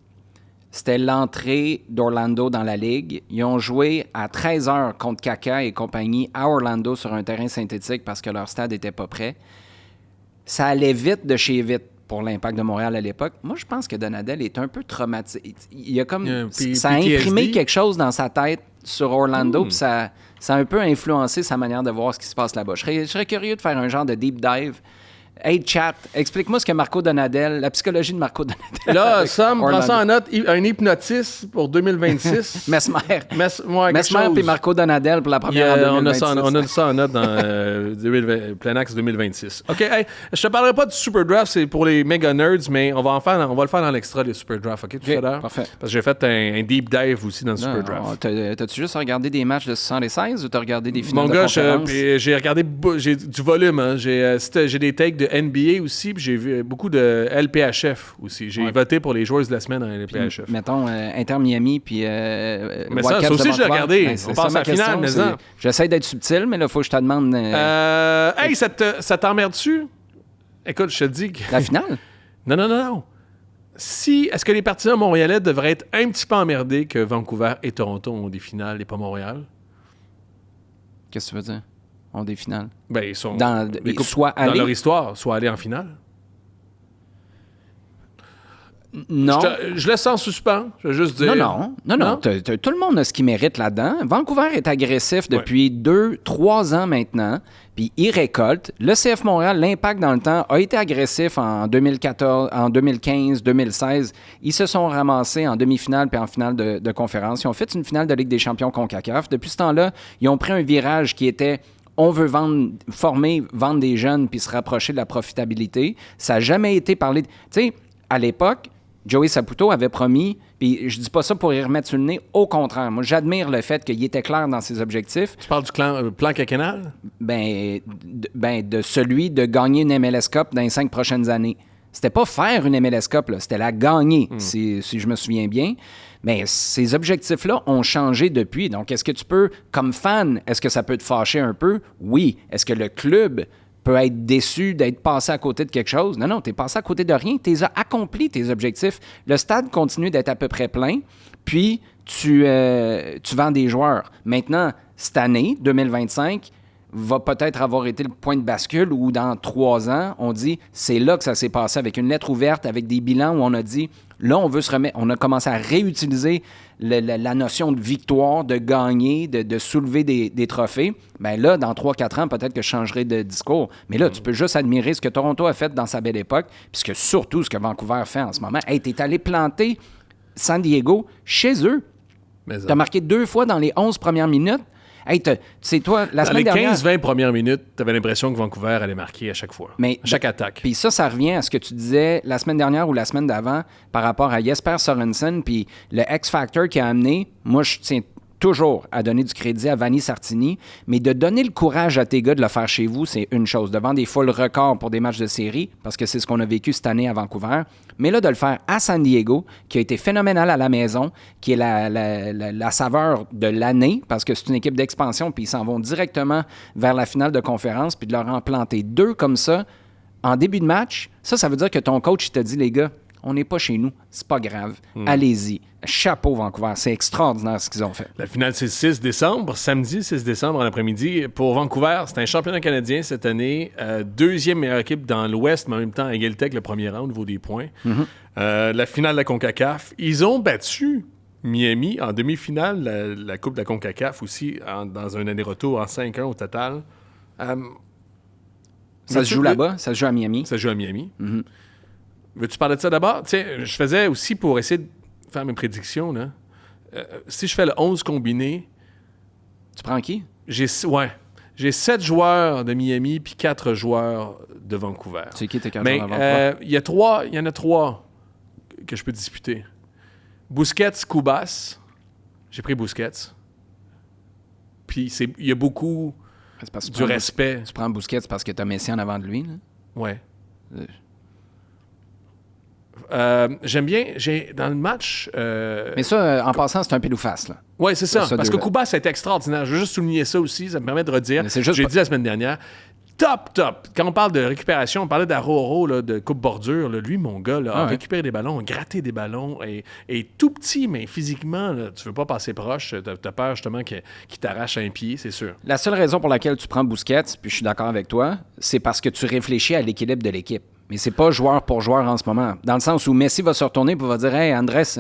C'était l'entrée d'Orlando dans la Ligue. Ils ont joué à 13 heures contre Kaka et compagnie à Orlando sur un terrain synthétique parce que leur stade n'était pas prêt. Ça allait vite de chez vite pour l'Impact de Montréal à l'époque. Moi, je pense que Donadel est un peu traumatisé. Il y a comme... Il y a un ça a imprimé PTSD. quelque chose dans sa tête sur Orlando, puis ça a un peu influencé sa manière de voir ce qui se passe là-bas. Je serais curieux de faire un genre de deep dive. Hey, chat, explique-moi ce que Marco Donadel, la psychologie de Marco Donadel. Là, avec Sam, prends Orlando. ça en note. Un hypnotisme pour 2026. Mesmer. Ouais, quelque Mesmer chose. puis Marco Donadel pour la Il y première a- en on, a 2026. ça, on a ça en note dans Plein Axe 2026. OK, hey, je te parlerai pas du Super Draft, c'est pour les méga nerds, mais on va le faire dans l'extra, les Super Draft, OK, tout OK, à l'heure? parfait. Parce que j'ai fait un deep dive aussi dans le Super Draft. T'as-tu juste regardé des matchs de 76 ou t'as regardé des finales Mon de gars, conférence? j'ai regardé j'ai du volume. Hein. J'ai des takes de NBA aussi, puis j'ai vu beaucoup de LPHF aussi. J'ai voté pour les joueurs de la semaine en LPHF. Mettons Inter Miami puis Mais ça Whitecaps aussi, de je l'ai Vancouver. regardé. Ben, c'est On passe ça, à la ma finale, question, mais c'est- J'essaie d'être subtil, mais là, il faut que je te demande Hey, ça t'emmerde-tu? Écoute, je te dis que... la finale. Non. Est-ce que les partisans montréalais devraient être un petit peu emmerdés que Vancouver et Toronto ont des finales et pas Montréal? Qu'est-ce que tu veux dire? ont des finales? Ben, ils sont Dans leur histoire, soit allés en finale. Non. Je laisse ça en suspens. Je vais juste dire. Non. Tout le monde a ce qu'il mérite là-dedans. Vancouver est agressif depuis 2-3 ans maintenant, puis il récolte. Le CF Montréal, l'impact dans le temps, a été agressif en 2014, en 2015, 2016. Ils se sont ramassés en demi-finale puis en finale de conférence. Ils ont fait une finale de Ligue des champions CONCACAF. Depuis ce temps-là, ils ont pris un virage qui était... On veut vendre des jeunes puis se rapprocher de la profitabilité. Ça n'a jamais été parlé... Tu sais, à l'époque... Joey Saputo avait promis, puis je dis pas ça pour y remettre sur le nez, au contraire. Moi, j'admire le fait qu'il était clair dans ses objectifs. Tu parles du plan quinquennal? De celui de gagner une MLS Cup dans les 5 prochaines années. C'était pas faire une MLS Cup, là, c'était la gagner, si je me souviens bien. Mais ces objectifs-là ont changé depuis. Donc, est-ce que tu peux, comme fan, est-ce que ça peut te fâcher un peu? Oui. Est-ce que le club peut être déçu d'être passé à côté de quelque chose? Non, t'es passé à côté de rien. Tu as accompli tes objectifs. Le stade continue d'être à peu près plein, puis tu vends des joueurs. Maintenant, cette année, 2025, va peut-être avoir été le point de bascule où dans 3 ans, on dit c'est là que ça s'est passé avec une lettre ouverte, avec des bilans où on a dit là, on veut se remettre. On a commencé à réutiliser la notion de victoire, de gagner, de soulever des trophées. Bien là, dans 3-4 ans, peut-être que je changerai de discours. Mais là, tu peux juste admirer ce que Toronto a fait dans sa belle époque, puisque surtout ce que Vancouver fait en ce moment. Hey, t'es allé planter San Diego chez eux. T'as marqué 2 fois dans les 11 premières minutes. Hey, c'est toi, la semaine dernière... Dans les 15-20 premières minutes, tu avais l'impression que Vancouver allait marquer à chaque fois, à chaque attaque. Puis ça revient à ce que tu disais la semaine dernière ou la semaine d'avant par rapport à Jesper Sorensen, puis le X-Factor qui a amené... Moi, je tiens toujours à donner du crédit à Vanni Sartini, mais de donner le courage à tes gars de le faire chez vous, c'est une chose. Devant des foules records pour des matchs de série, parce que c'est ce qu'on a vécu cette année à Vancouver, mais là, de le faire à San Diego, qui a été phénoménal à la maison, qui est la saveur de l'année, parce que c'est une équipe d'expansion, puis ils s'en vont directement vers la finale de conférence, puis de leur en planter 2 comme ça, en début de match, ça veut dire que ton coach, il t'a dit, les gars, on n'est pas chez nous, c'est pas grave. Allez-y. Chapeau Vancouver, c'est extraordinaire ce qu'ils ont fait. La finale, c'est le 6 décembre, samedi 6 décembre en après-midi. Pour Vancouver, c'est un championnat canadien cette année. 2e meilleure équipe dans l'Ouest, mais en même temps à égalité avec le premier rang au niveau des points. La finale de la CONCACAF. Ils ont battu Miami en demi-finale, la Coupe de la CONCACAF aussi, dans un aller-retour en 5-1 au total. Ça se joue là-bas? Ça se joue à Miami? Ça se joue à Miami. Veux-tu parler de ça d'abord? Tiens, je faisais aussi pour essayer de faire mes prédictions. Là. Si je fais le 11 combiné... Tu prends qui? J'ai 7 joueurs de Miami puis 4 joueurs de Vancouver. C'est qui tes 4 joueurs de Vancouver? Il y en a 3 que je peux disputer. Busquets, Kubas. J'ai pris Busquets. Puis il y a beaucoup du respect. Tu prends Busquets parce que tu as Messi en avant de lui. Là? Ouais. J'aime bien, dans le match... Mais ça, en passant, c'est un pile ou face, là. Oui, c'est ça. Parce que Kubas, ça a été extraordinaire. Je veux juste souligner ça aussi. Ça me permet de redire. J'ai dit la semaine dernière, top. Quand on parle de récupération, on parlait d'Aroro, là, de coupe bordure. Là, lui, mon gars, là, a récupéré des ballons, a gratté des ballons. Et tout petit, mais physiquement, là, tu veux pas passer proche. T'as peur, justement, qu'il t'arrache un pied, c'est sûr. La seule raison pour laquelle tu prends Busquets, puis je suis d'accord avec toi, c'est parce que tu réfléchis à l'équilibre de l'équipe. Mais c'est pas joueur pour joueur en ce moment. Dans le sens où Messi va se retourner et va dire « Hey, Andrés, si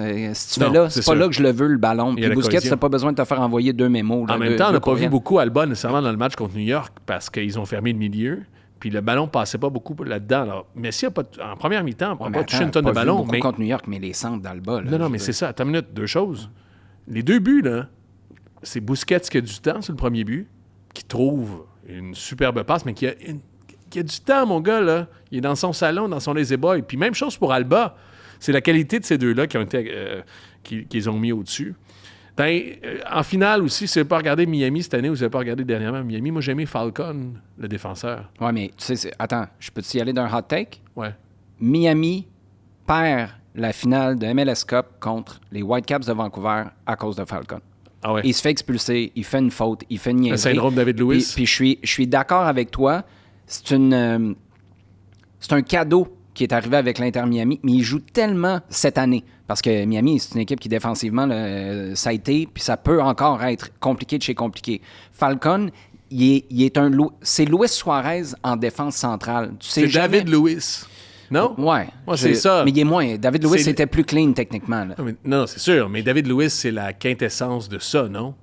tu fais là, c'est pas là que je le veux, le ballon. » Puis Busquets, tu n'as pas besoin de te faire envoyer 2 mémos. Là, en même temps, on n'a pas vu beaucoup Alba nécessairement dans le match contre New York parce qu'ils ont fermé le milieu. Puis le ballon passait pas beaucoup là-dedans. Alors, Messi a pas en première mi-temps, n'a pas touché une tonne de ballon. Mais contre New York, mais les centres d'Alba. Non, mais c'est ça. Attends une minute, 2 choses. Les 2 buts, là, c'est Busquets qui a du temps sur le premier but, qui trouve une superbe passe, mais qui a du temps, mon gars, là. Il est dans son salon, dans son lazy boy. Puis même chose pour Alba. C'est la qualité de ces 2-là qui ont été qu'ils ont mis au-dessus. En finale aussi, si vous n'avez pas regardé Miami cette année ou vous n'avez pas regardé dernièrement Miami, moi j'ai aimé Falcon, le défenseur. Ouais, mais tu sais, attends, je peux-tu y aller d'un hot take? Ouais. Miami perd la finale de MLS Cup contre les Whitecaps de Vancouver à cause de Falcon. Ah ouais. Il se fait expulser, il fait une faute, il fait une niaiserie. Le syndrome David Lewis. Puis je suis d'accord avec toi. C'est un cadeau qui est arrivé avec l'Inter Miami, mais il joue tellement cette année. Parce que Miami, c'est une équipe qui, défensivement, ça a été, puis ça peut encore être compliqué de chez compliqué. Falcon, c'est Luis Suarez en défense centrale. Tu sais C'est jamais... David Lewis. Non? Ouais. Moi, c'est ça. Mais il est moins. David Lewis C'est- était plus clean techniquement. Là. Non, c'est sûr. Mais David Lewis, c'est la quintessence de ça, non?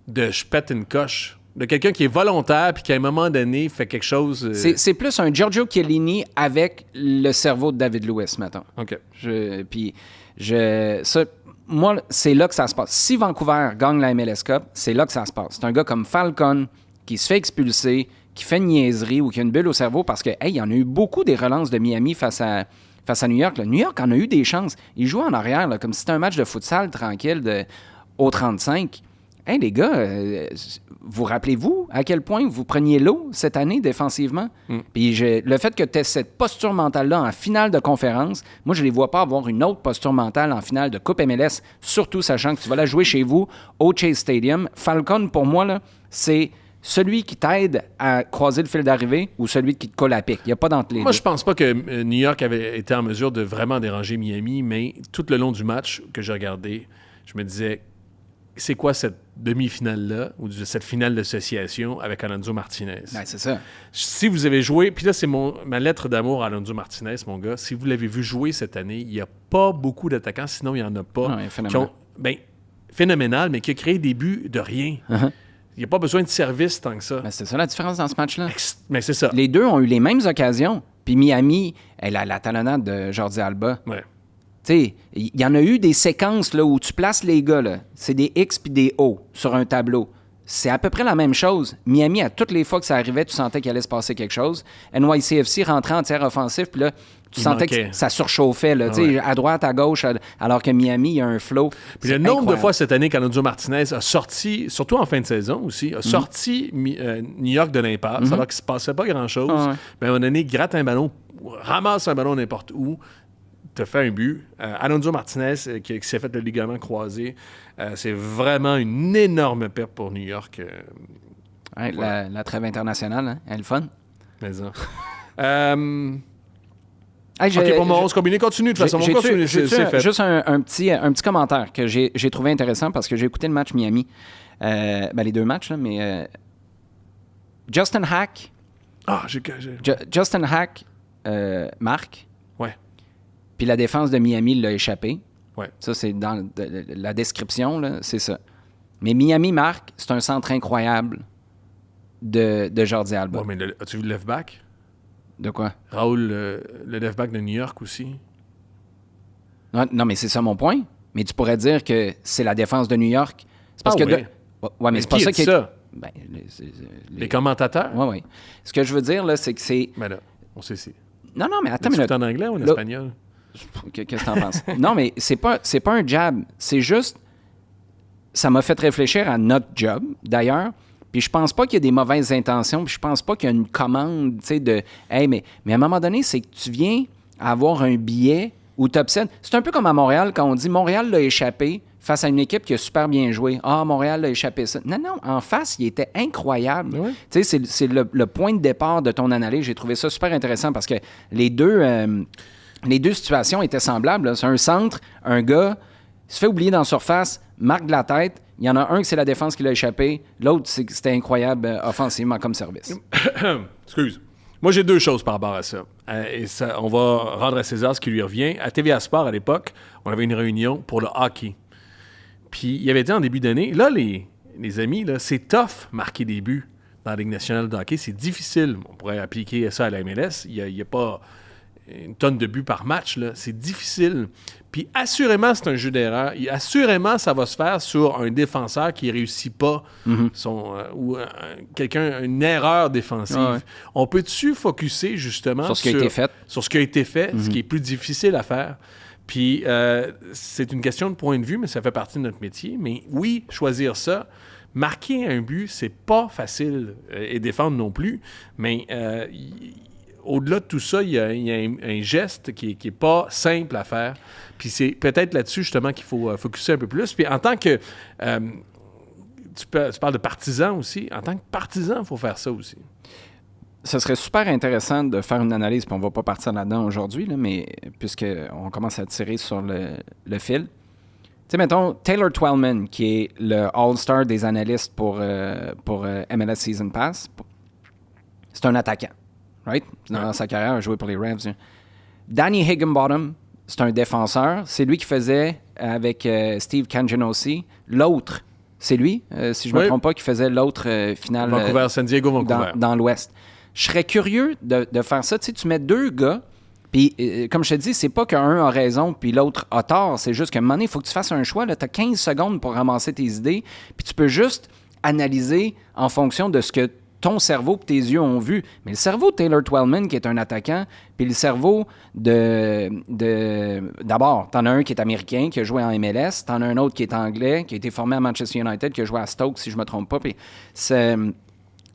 De je pète une coche. De quelqu'un qui est volontaire puis qui, à un moment donné, fait quelque chose... C'est plus un Giorgio Chiellini avec le cerveau de David Lewis, mettons. OK. Moi, c'est là que ça se passe. Si Vancouver gagne la MLS Cup, c'est là que ça se passe. C'est un gars comme Falcon qui se fait expulser, qui fait une niaiserie ou qui a une bulle au cerveau parce que, il y en a eu beaucoup des relances de Miami face à New York. Là. New York en a eu des chances. Ils jouent en arrière, là, comme si c'était un match de futsal tranquille au 35. Hey, les gars, vous rappelez-vous à quel point vous preniez l'eau cette année défensivement? Puis le fait que tu aies cette posture mentale-là en finale de conférence, moi, je ne les vois pas avoir une autre posture mentale en finale de Coupe MLS, surtout sachant que tu vas la jouer chez vous au Chase Stadium. Falcon, pour moi, là, c'est celui qui t'aide à croiser le fil d'arrivée ou celui qui te colle à pic. Il n'y a pas d'entre les Moi, deux. je pense pas que New York avait été en mesure de vraiment déranger Miami, mais tout le long du match que j'ai regardé, je me disais, c'est quoi cette demi-finale-là, ou cette finale d'association avec Alonso Martinez? Ouais, c'est ça. Si vous avez joué, puis là, c'est ma lettre d'amour à Alonso Martinez, mon gars, si vous l'avez vu jouer cette année, il n'y a pas beaucoup d'attaquants, sinon il n'y en a pas. Ouais, phénoménal. Phénoménal, mais qui a créé des buts de rien. Uh-huh. Il n'y a pas besoin de service tant que ça. Ben, c'est ça la différence dans ce match-là. Mais c'est ça. Les deux ont eu les mêmes occasions. Puis Miami, elle a la talonnade de Jordi Alba. Ouais. Tu sais, il y en a eu des séquences là, où tu places les gars, là. C'est des X puis des O sur un tableau. C'est à peu près la même chose. Miami, à toutes les fois que ça arrivait, tu sentais qu'il allait se passer quelque chose. NYCFC rentrait en tiers offensif, puis là, tu sentais manquait. que ça surchauffait, là, tu sais, Ouais. à droite, à gauche, alors que Miami, il y a un flow. Puis le nombre de fois cette année qu'Alonso Martinez a sorti, surtout en fin de saison aussi, a sorti New York de l'impasse, alors qu'il ne se passait pas grand-chose. Ah ouais. Mais à un moment donné, gratte un ballon, ramasse un ballon n'importe où, te fait un but. Alonso Martinez, qui s'est fait le ligament croisé, c'est vraiment une énorme perte pour New York. Ouais, la trêve internationale, hein, elle est le fun. Mais ça. Hey, OK, pour mon 11 combiné, continue de toute façon. On continue, c'est fait. Juste un petit commentaire que j'ai trouvé intéressant parce que j'ai écouté le match Miami. Les deux matchs, là, mais Justin Hack, Ah, Justin Hack marque, Ouais. puis la défense de Miami l'a échappé. Ouais. Ça, c'est dans la description, là, c'est ça. Mais Miami marque, c'est un centre incroyable de Jordi Alba. Ouais, mais as-tu vu le left-back? De quoi? Raoul, le left-back de New York aussi. Non, mais c'est ça mon point. Mais tu pourrais dire que c'est la défense de New York. C'est parce que... ouais. Ouais, mais c'est pas qui ça a qui dit est... ça? Ben, Les commentateurs? Oui, oui. Ce que je veux dire, là, c'est que c'est... Ben là, on sait si. Non, mais attends Tu une es en anglais ou en espagnol? Qu'est-ce que t'en penses? Non, mais c'est pas un jab. C'est juste... Ça m'a fait réfléchir à notre job, d'ailleurs. Puis je pense pas qu'il y a des mauvaises intentions. Puis je pense pas qu'il y a une commande, tu sais, de... Hey, mais à un moment donné, c'est que tu viens avoir un billet où tu obsèdes. C'est un peu comme à Montréal, quand on dit Montréal l'a échappé face à une équipe qui a super bien joué. Ah, Montréal l'a échappé ça. Non, en face, il était incroyable. Ouais. Tu sais, c'est le point de départ de ton analyse. J'ai trouvé ça super intéressant parce que les deux situations étaient semblables. Là. C'est un centre, un gars se fait oublier dans la surface, marque de la tête. Il y en a un que c'est la défense qui l'a échappé. L'autre, c'était incroyable offensivement comme service. Excuse. Moi, j'ai deux choses par rapport à ça. On va rendre à César ce qui lui revient. À TVA Sport, à l'époque, on avait une réunion pour le hockey. Puis, il avait dit en début d'année, là, les amis, là, c'est tough marquer des buts dans la Ligue nationale de hockey. C'est difficile. On pourrait appliquer ça à la MLS. Il n'y a pas une tonne de buts par match. Là. C'est difficile. Puis, assurément, c'est un jeu d'erreur. Assurément, ça va se faire sur un défenseur qui ne réussit pas ou une erreur défensive. Ah ouais. On peut-tu focusser justement Sur ce qui a été fait. Sur ce qui a été fait, ce qui est plus difficile à faire. Puis, c'est une question de point de vue, mais ça fait partie de notre métier. Mais oui, choisir ça, marquer un but, c'est pas facile. Et défendre non plus. Mais au-delà de tout ça, il y a un geste qui est pas simple à faire. Puis c'est peut-être là-dessus, justement, qu'il faut focuser un peu plus. Puis en tant que... tu parles de partisan aussi. En tant que partisan, il faut faire ça aussi. Ce serait super intéressant de faire une analyse, puis on ne va pas partir là-dedans aujourd'hui, là, mais puisqu'on commence à tirer sur le fil. Tu sais, mettons, Taylor Twellman, qui est le All-Star des analystes pour MLS Season Pass, c'est un attaquant, right? Dans sa carrière, il a joué pour les Revs. Danny Higginbottom, c'est un défenseur. C'est lui qui faisait, avec Steve Canginosi, l'autre. C'est lui, si je ne me trompe pas, qui faisait l'autre finale Vancouver, San Diego, Vancouver. Dans l'Ouest. Je serais curieux de faire ça. Tu sais, tu mets deux gars, puis comme je te dis, c'est pas qu'un a raison puis l'autre a tort. C'est juste qu'à un moment donné, il faut que tu fasses un choix. Tu as 15 secondes pour ramasser tes idées, puis tu peux juste analyser en fonction de ce que ton cerveau et tes yeux ont vu. Mais le cerveau de Taylor Twellman, qui est un attaquant, puis le cerveau d'abord, t'en as un qui est américain, qui a joué en MLS, t'en as un autre qui est anglais, qui a été formé à Manchester United, qui a joué à Stoke, si je me trompe pas. Puis ce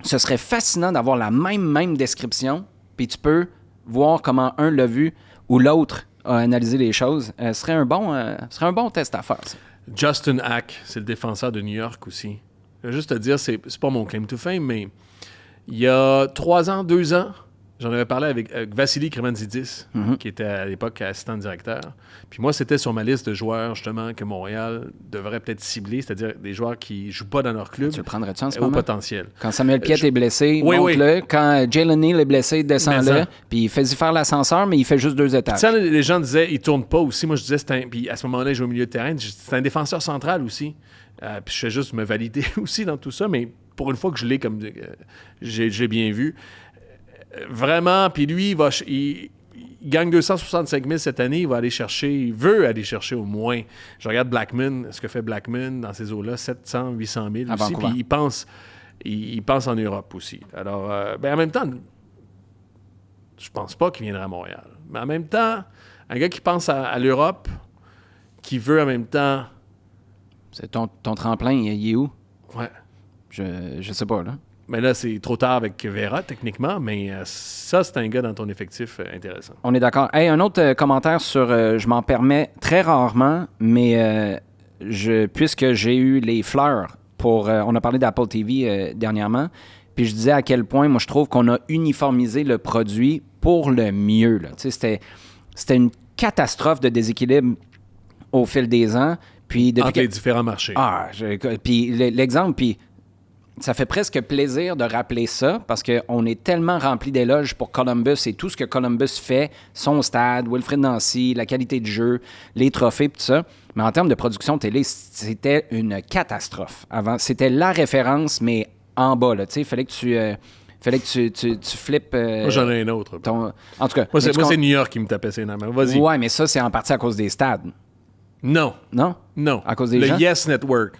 serait fascinant d'avoir la même description, puis tu peux voir comment un l'a vu ou l'autre a analysé les choses. Ce serait un bon test à faire, ça. Justin Hack, c'est le défenseur de New York aussi. Je vais juste te dire, c'est pas mon claim to fame, mais il y a 2 ans, j'en avais parlé avec Vassili Kremanzidis, qui était à l'époque assistant directeur. Puis moi, c'était sur ma liste de joueurs, justement, que Montréal devrait peut-être cibler, c'est-à-dire des joueurs qui ne jouent pas dans leur club. Tu le prendrais-tu en ce au moment? Potentiel. Quand Samuel Piette est blessé, monte-le. Quand Jalen Neal est blessé, descends-le. Puis fais-y faire l'ascenseur, mais il fait juste 2 étages. Ça, les gens disaient, il tourne pas aussi. Moi, je disais, puis à ce moment-là, il joue au milieu de terrain. C'est un défenseur central aussi. Puis je fais juste me valider aussi dans tout ça, mais pour une fois que je l'ai comme j'ai bien vu. Vraiment, puis lui, il gagne 265 000 cette année, il veut aller chercher au moins. Je regarde Blackman, ce que fait Blackman dans ces eaux-là, 700, 800 000 aussi, puis il pense en Europe aussi. Alors, en même temps, je pense pas qu'il viendra à Montréal. Mais en même temps, un gars qui pense à l'Europe, qui veut en même temps... C'est ton tremplin, il est où? Ouais. Je sais pas, là. Mais là, c'est trop tard avec Vera, techniquement, mais ça, c'est un gars dans ton effectif intéressant. On est d'accord. Hey, un autre commentaire sur... je m'en permets très rarement, mais puisque j'ai eu les fleurs pour... on a parlé d'Apple TV dernièrement, puis je disais à quel point, moi, je trouve qu'on a uniformisé le produit pour le mieux, là. Tu sais, c'était une catastrophe de déséquilibre au fil des ans. Puis entre les différents marchés. Puis l'exemple, puis ça fait presque plaisir de rappeler ça parce qu'on est tellement rempli d'éloges pour Columbus et tout ce que Columbus fait, son stade, Wilfrid Nancy, la qualité de jeu, les trophées, tout ça. Mais en termes de production télé, c'était une catastrophe. Avant, c'était la référence, mais en bas, là. Tu sais, il fallait que tu flippes... moi, j'en ai un autre. En tout cas... Moi, c'est New York qui me tapait ses mains. Vas-y. Ouais, mais ça, c'est en partie à cause des stades. Non. Non? Non. À cause des gens? Le Yes Network.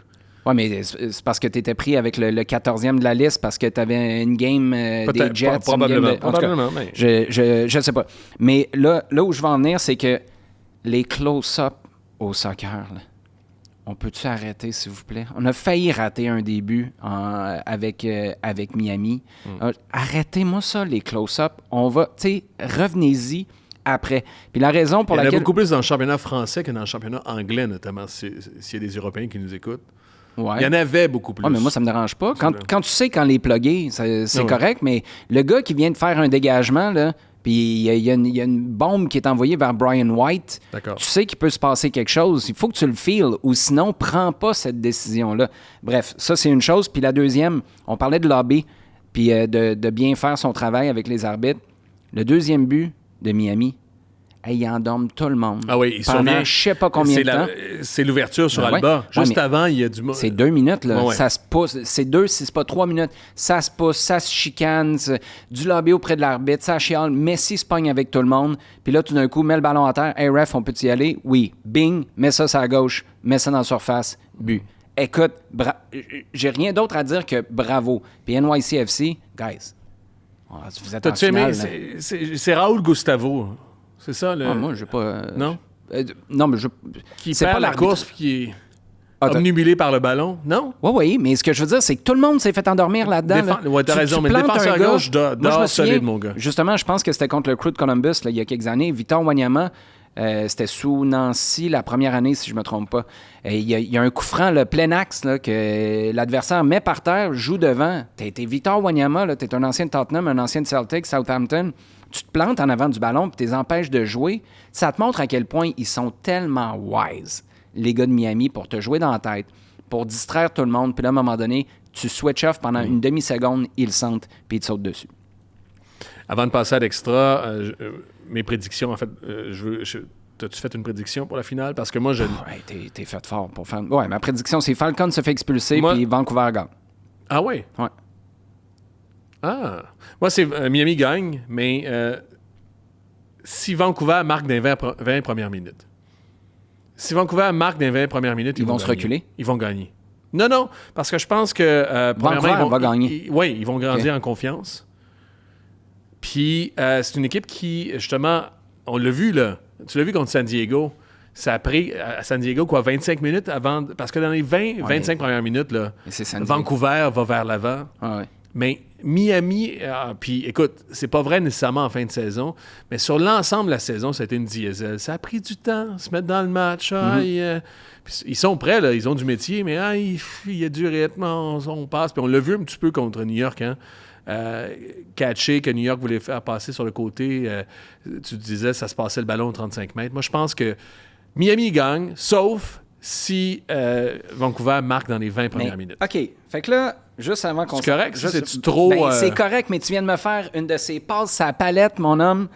Oui, mais c'est parce que tu étais pris avec le 14e de la liste, parce que tu avais une game des Jets. Probablement. Probablement, mais... Je sais pas. Mais là où je veux en venir, c'est que les close-up au soccer, là, on peut-tu arrêter, s'il vous plaît? On a failli rater un début avec Miami. Arrêtez-moi ça, les close-up. On va, tu sais, revenez-y après. Puis la raison pour laquelle... Il y en a beaucoup plus dans le championnat français que dans le championnat anglais, notamment, s'il y a des Européens qui nous écoutent. Ouais. Il y en avait beaucoup plus. Mais moi, ça me dérange pas. Quand tu sais quand les plugger, c'est correct, mais le gars qui vient de faire un dégagement, là, puis il y a une bombe qui est envoyée vers Brian White, tu sais qu'il peut se passer quelque chose. Il faut que tu le feels, ou sinon, prends pas cette décision-là. Bref, ça, c'est une chose. Puis la deuxième, on parlait de lobby, puis de bien faire son travail avec les arbitres. Le deuxième but de Miami, il endorme tout le monde. Ah oui, ils sont bien. Je sais pas combien de temps. C'est l'ouverture sur Alba. Juste avant, il y a du... C'est 2 minutes, là. Ça se pousse. C'est 2, si c'est pas 3 minutes. Ça se pousse, ça se chicane, du lobby auprès de l'arbitre, ça chiale. Messi se pogne avec tout le monde. Puis là, tout d'un coup, met le ballon à terre. Hey, ref, on peut y aller? Oui. Bing, mets ça sur la gauche, mets ça dans la surface, but. Écoute, j'ai rien d'autre à dire que bravo. Puis NYCFC, guys, vous êtes en finale. T'as-tu aimé? C'est Raúl Gustavo. C'est ça, le... moi, j'ai pas... non? Non, mais je... Qui perd pas la course puis qui est obnubilé par le ballon, non? Oui, mais ce que je veux dire, c'est que tout le monde s'est fait endormir là-dedans. Ouais, t'as raison, mais le défenseur à gauche dort solide, mon gars. Justement, je pense que c'était contre le Crew de Columbus, là, il y a quelques années. Victor Wanyama, c'était sous Nancy la première année, si je me trompe pas. Il y a un coup franc, le plein axe, là, que l'adversaire met par terre, joue devant. T'es Victor Wanyama, là, t'es un ancien de Tottenham, un ancien de Celtic, Southampton. Tu te plantes en avant du ballon puis tu les empêches de jouer. Ça te montre à quel point ils sont tellement wise. les gars de Miami pour te jouer dans la tête, pour distraire tout le monde. Puis là, à un moment donné, tu switch off pendant une demi-seconde, ils le sentent, puis ils te sautent dessus. Avant de passer à l'extra, mes prédictions, en fait, t'as-tu fait une prédiction pour la finale? Parce que moi, Ouais, t'es fait fort pour faire... Ouais, ma prédiction, c'est Falcon se fait expulser, Moi- puis Vancouver gagne. Ah oui? Ouais. Ah! Moi, c'est Miami gagne, mais si Vancouver marque dans les 20 premières minutes. Si Vancouver marque dans les 20 premières minutes, Ils vont se gagner. reculer? Ils vont gagner. Non, parce que je pense que... Vancouver va gagner. Oui, ils vont grandir en confiance. Puis, c'est une équipe qui, justement, on l'a vu, là. Tu l'as vu contre San Diego. Ça a pris à San Diego, 25 minutes avant... Parce que dans les 25 premières minutes, là, Mais c'est San Diego. Vancouver va vers l'avant. Ah ouais. Mais Miami, puis écoute, c'est pas vrai nécessairement en fin de saison, mais sur l'ensemble de la saison, ça a été une diesel. Ça a pris du temps, se mettre dans le match. Puis ils sont prêts, là, ils ont du métier, mais il y a du rythme, on passe. Puis on l'a vu un petit peu contre New York, hein. Catché que New York voulait faire passer sur le côté. Tu disais, ça se passait le ballon aux 35 mètres. Moi, je pense que Miami gagne, sauf si Vancouver marque dans les 20 premières minutes. OK. Fait que là, juste avant qu'on... C'est correct? Juste- C'est-tu trop... Ben, c'est correct, mais tu viens de me faire une de ces passes à la palette, mon homme.